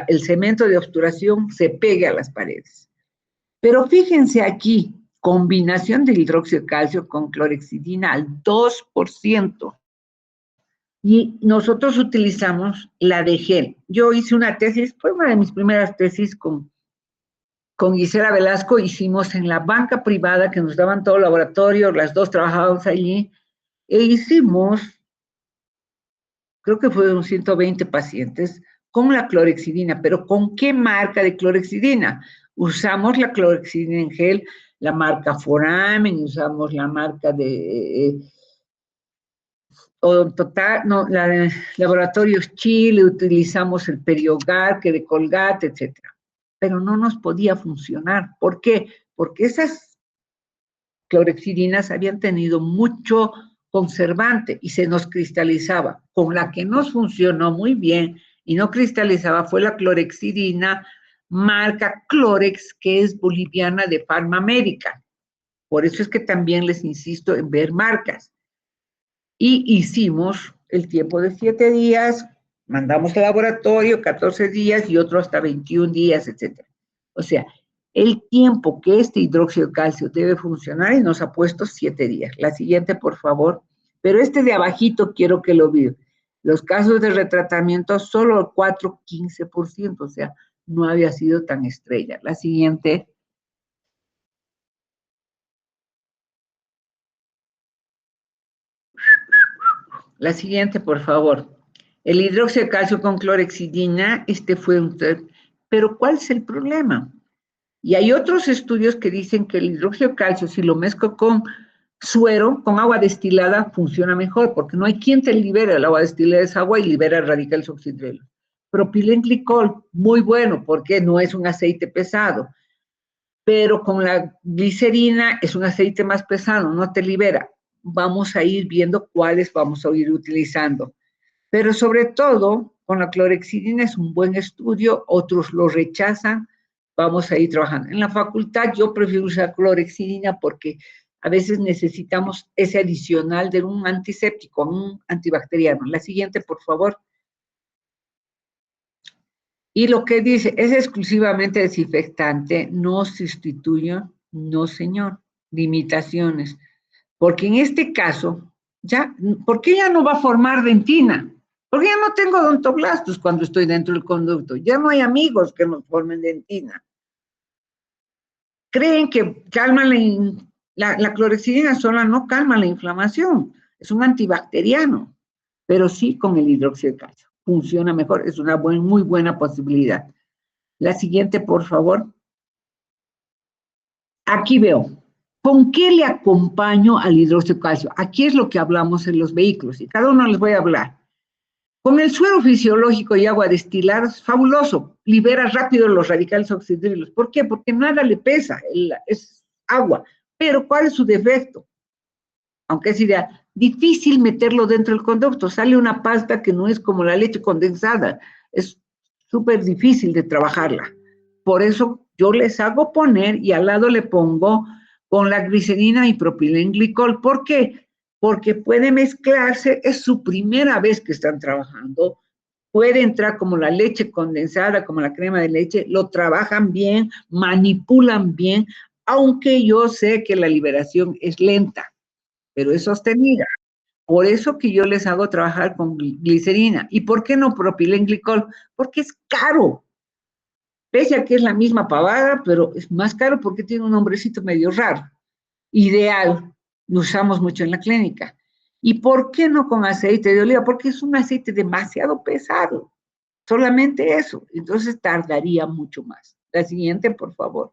el cemento de obturación se pegue a las paredes. Pero fíjense aquí, combinación de hidróxido de calcio con clorhexidina al 2%. Y nosotros utilizamos la de gel. Yo hice una tesis, fue una de mis primeras tesis con Gisela Velasco, hicimos en la banca privada que nos daban todo el laboratorio, las dos trabajábamos allí, e hicimos, creo que fueron 120 pacientes, con la clorhexidina, pero ¿con qué marca de clorhexidina? Usamos la clorhexidina en gel, la marca Foramen, usamos la marca de la de Laboratorios Chile, utilizamos el Periogar, que de Colgate, etcétera. Pero no nos podía funcionar. ¿Por qué? Porque esas clorhexidinas habían tenido mucho conservante y se nos cristalizaba. Con la que nos funcionó muy bien y no cristalizaba fue la clorhexidina marca Clorex, que es boliviana de Farmamérica. Por eso es que también les insisto en ver marcas. Y hicimos el tiempo de 7 días, mandamos al laboratorio 14 días y otro hasta 21 días, etc. O sea, el tiempo que este hidróxido de calcio debe funcionar y nos ha puesto 7 días. La siguiente, por favor. Pero este de abajito quiero que lo vean. Los casos de retratamiento solo el 4-15%, o sea, no había sido tan estrella. La siguiente. La siguiente, por favor. El hidróxido de calcio con clorhexidina, fue un... Pero ¿cuál es el problema? Y hay otros estudios que dicen que el hidróxido de calcio, si lo mezclo con suero, con agua destilada, funciona mejor, porque no hay quien te libere el agua destilada de esa agua y libera el radical oxidrelo. Propilenglicol, muy bueno, porque no es un aceite pesado. Pero con la glicerina es un aceite más pesado, no te libera. Vamos a ir viendo cuáles vamos a ir utilizando. Pero sobre todo, con la clorhexidina es un buen estudio, otros lo rechazan, vamos a ir trabajando. En la facultad yo prefiero usar clorhexidina porque a veces necesitamos ese adicional de un antiséptico, un antibacteriano. La siguiente, por favor. Y lo que dice, es exclusivamente desinfectante, no sustituye, no señor, limitaciones. Porque en este caso, ¿por qué ya no va a formar dentina? Porque ya no tengo odontoblastos cuando estoy dentro del conducto, ya no hay amigos que nos formen dentina. Creen que calma la clorhexidina sola no calma la inflamación, es un antibacteriano, pero sí con el hidróxido de calcio. Funciona mejor, es una muy buena posibilidad. La siguiente, por favor. Aquí veo, ¿con qué le acompaño al hidróxido de calcio? Aquí es lo que hablamos en los vehículos, y cada uno les voy a hablar. Con el suero fisiológico y agua destilada es fabuloso, libera rápido los radicales oxidrilos. ¿Por qué? Porque nada le pesa, es agua. Pero ¿cuál es su defecto? Aunque es ideal, difícil meterlo dentro del conducto. Sale una pasta que no es como la leche condensada. Es súper difícil de trabajarla. Por eso yo les hago poner y al lado le pongo con la glicerina y propilenglicol. ¿Por qué? Porque puede mezclarse, es su primera vez que están trabajando, puede entrar como la leche condensada, como la crema de leche, lo trabajan bien, manipulan bien, aunque yo sé que la liberación es lenta, pero es sostenida. Por eso que yo les hago trabajar con glicerina. ¿Y por qué no propilenglicol? Porque es caro. Pese a que es la misma pavada, pero es más caro porque tiene un nombrecito medio raro. Ideal, lo usamos mucho en la clínica. ¿Y por qué no con aceite de oliva? Porque es un aceite demasiado pesado. Solamente eso. Entonces tardaría mucho más. La siguiente, por favor.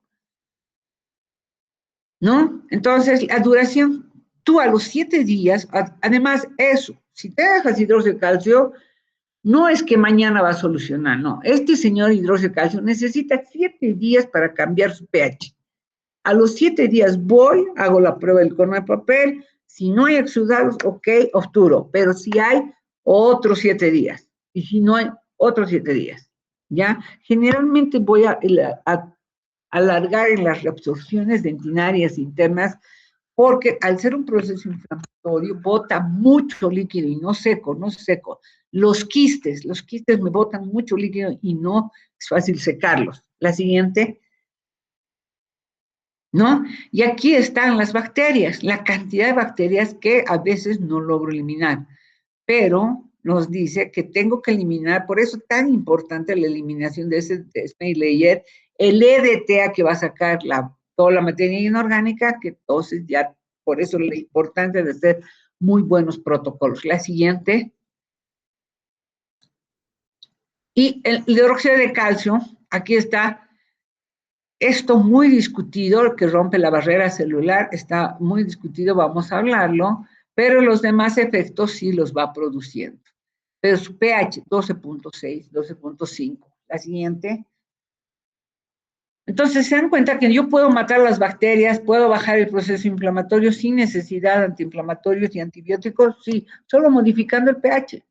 ¿No? Entonces, la duración, tú a los 7 días, además eso, si te dejas hidróxido de calcio, no es que mañana va a solucionar, no. Este señor hidróxido de calcio necesita 7 días para cambiar su pH. A los 7 días voy, hago la prueba del cono de papel, si no hay exudados, ok, obturo, pero si hay, otros 7 días, y si no hay, otros 7 días, ¿ya? Generalmente voy a alargar en las reabsorciones dentinarias internas, porque al ser un proceso inflamatorio, bota mucho líquido y no seco, no seco. Los quistes me botan mucho líquido y no es fácil secarlos. La siguiente, ¿no? Y aquí están las bacterias, la cantidad de bacterias que a veces no logro eliminar, pero nos dice que tengo que eliminar, por eso es tan importante la eliminación de ese Snail Layer, el EDTA que va a sacar toda la materia inorgánica, que entonces ya, por eso la importancia de hacer muy buenos protocolos. La siguiente. Y el hidróxido de calcio, aquí está, esto muy discutido, que rompe la barrera celular, está muy discutido, vamos a hablarlo, pero los demás efectos sí los va produciendo. Pero su pH 12.6, 12.5. La siguiente. Entonces se dan cuenta que yo puedo matar las bacterias, puedo bajar el proceso inflamatorio sin necesidad de antiinflamatorios y antibióticos, sí, solo modificando el pH,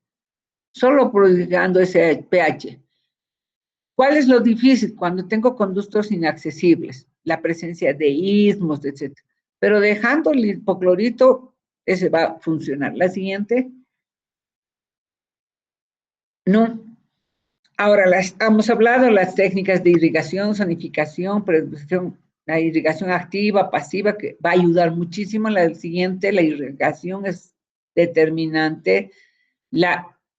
solo modificando ese pH. ¿Cuál es lo difícil? Cuando tengo conductos inaccesibles, la presencia de istmos, etc. Pero dejando el hipoclorito, ese va a funcionar. La siguiente. No. Ahora, hemos hablado de las técnicas de irrigación, zonificación, la irrigación activa, pasiva, que va a ayudar muchísimo. La siguiente, la irrigación es determinante.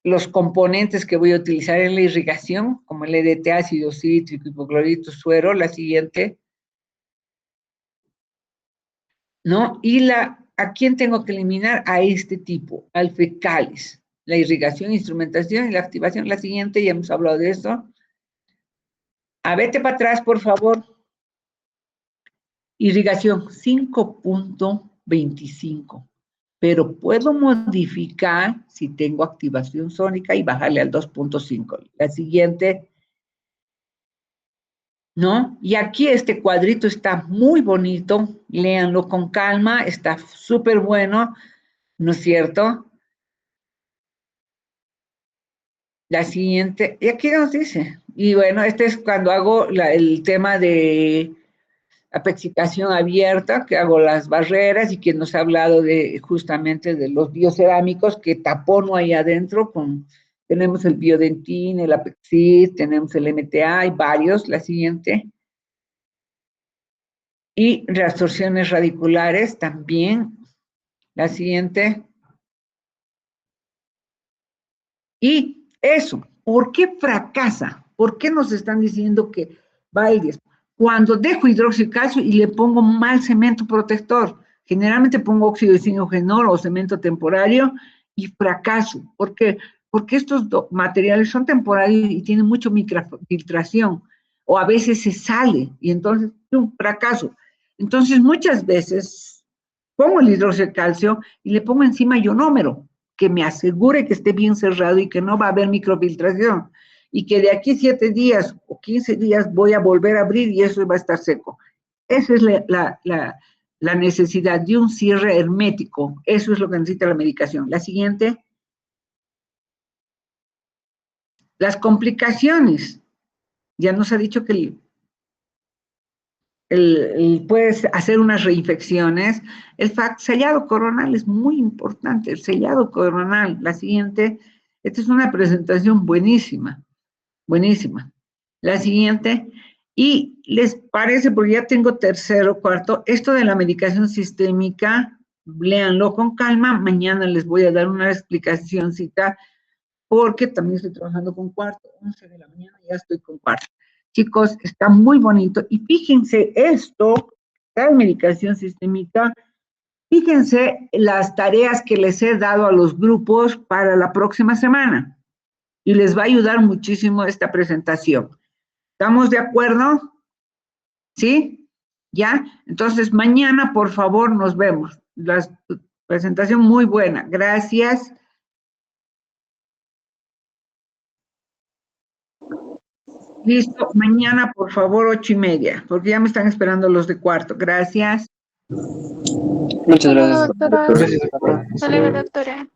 Los componentes que voy a utilizar en la irrigación, como el EDT, ácido cítrico, hipoclorito, suero, la siguiente, ¿no? Y ¿a quién tengo que eliminar? A este tipo, al fecales. La irrigación, instrumentación y la activación, la siguiente, ya hemos hablado de eso. Vete para atrás, por favor. Irrigación 5.25. Pero puedo modificar si tengo activación sónica y bajarle al 2.5. La siguiente, ¿no? Y aquí este cuadrito está muy bonito, léanlo con calma, está súper bueno, ¿no es cierto? La siguiente, y aquí nos dice, y bueno, este es cuando hago el tema de apexicación abierta, que hago las barreras y que nos ha hablado justamente de los biocerámicos que tapono ahí adentro tenemos el Biodentin, el Apexit, tenemos el MTA, hay varios, la siguiente. Y reabsorciones radiculares también, la siguiente. Y eso, ¿por qué fracasa? ¿Por qué nos están diciendo que va el 10? Cuando dejo hidróxido de calcio y le pongo mal cemento protector, generalmente pongo óxido de zinc o cemento temporario y fracaso. ¿Por qué? Porque estos materiales son temporarios y tienen mucha microfiltración, o a veces se sale y entonces un fracaso. Entonces muchas veces pongo el hidróxido de calcio y le pongo encima ionómero, que me asegure que esté bien cerrado y que no va a haber microfiltración. Y que de aquí 7 días o 15 días voy a volver a abrir y eso va a estar seco. Esa es la necesidad de un cierre hermético. Eso es lo que necesita la medicación. La siguiente. Las complicaciones. Ya nos ha dicho que puedes hacer unas reinfecciones. El sellado coronal es muy importante, el sellado coronal. La siguiente, esta es una presentación buenísima, buenísima. La siguiente, y les parece, porque ya tengo tercero, cuarto, esto de la medicación sistémica, léanlo con calma, mañana les voy a dar una explicacióncita, porque también estoy trabajando con cuarto, 11 de la mañana ya estoy con cuarto. Chicos, está muy bonito. Y fíjense esto, la medicación sistémica, fíjense las tareas que les he dado a los grupos para la próxima semana. Y les va a ayudar muchísimo esta presentación. ¿Estamos de acuerdo? ¿Sí? ¿Ya? Entonces, mañana, por favor, nos vemos. La presentación muy buena. Gracias. Listo, mañana por favor 8:30, porque ya me están esperando los de cuarto. Gracias. Muchas gracias. Doctora. Gracias, doctora. Hasta luego, doctora.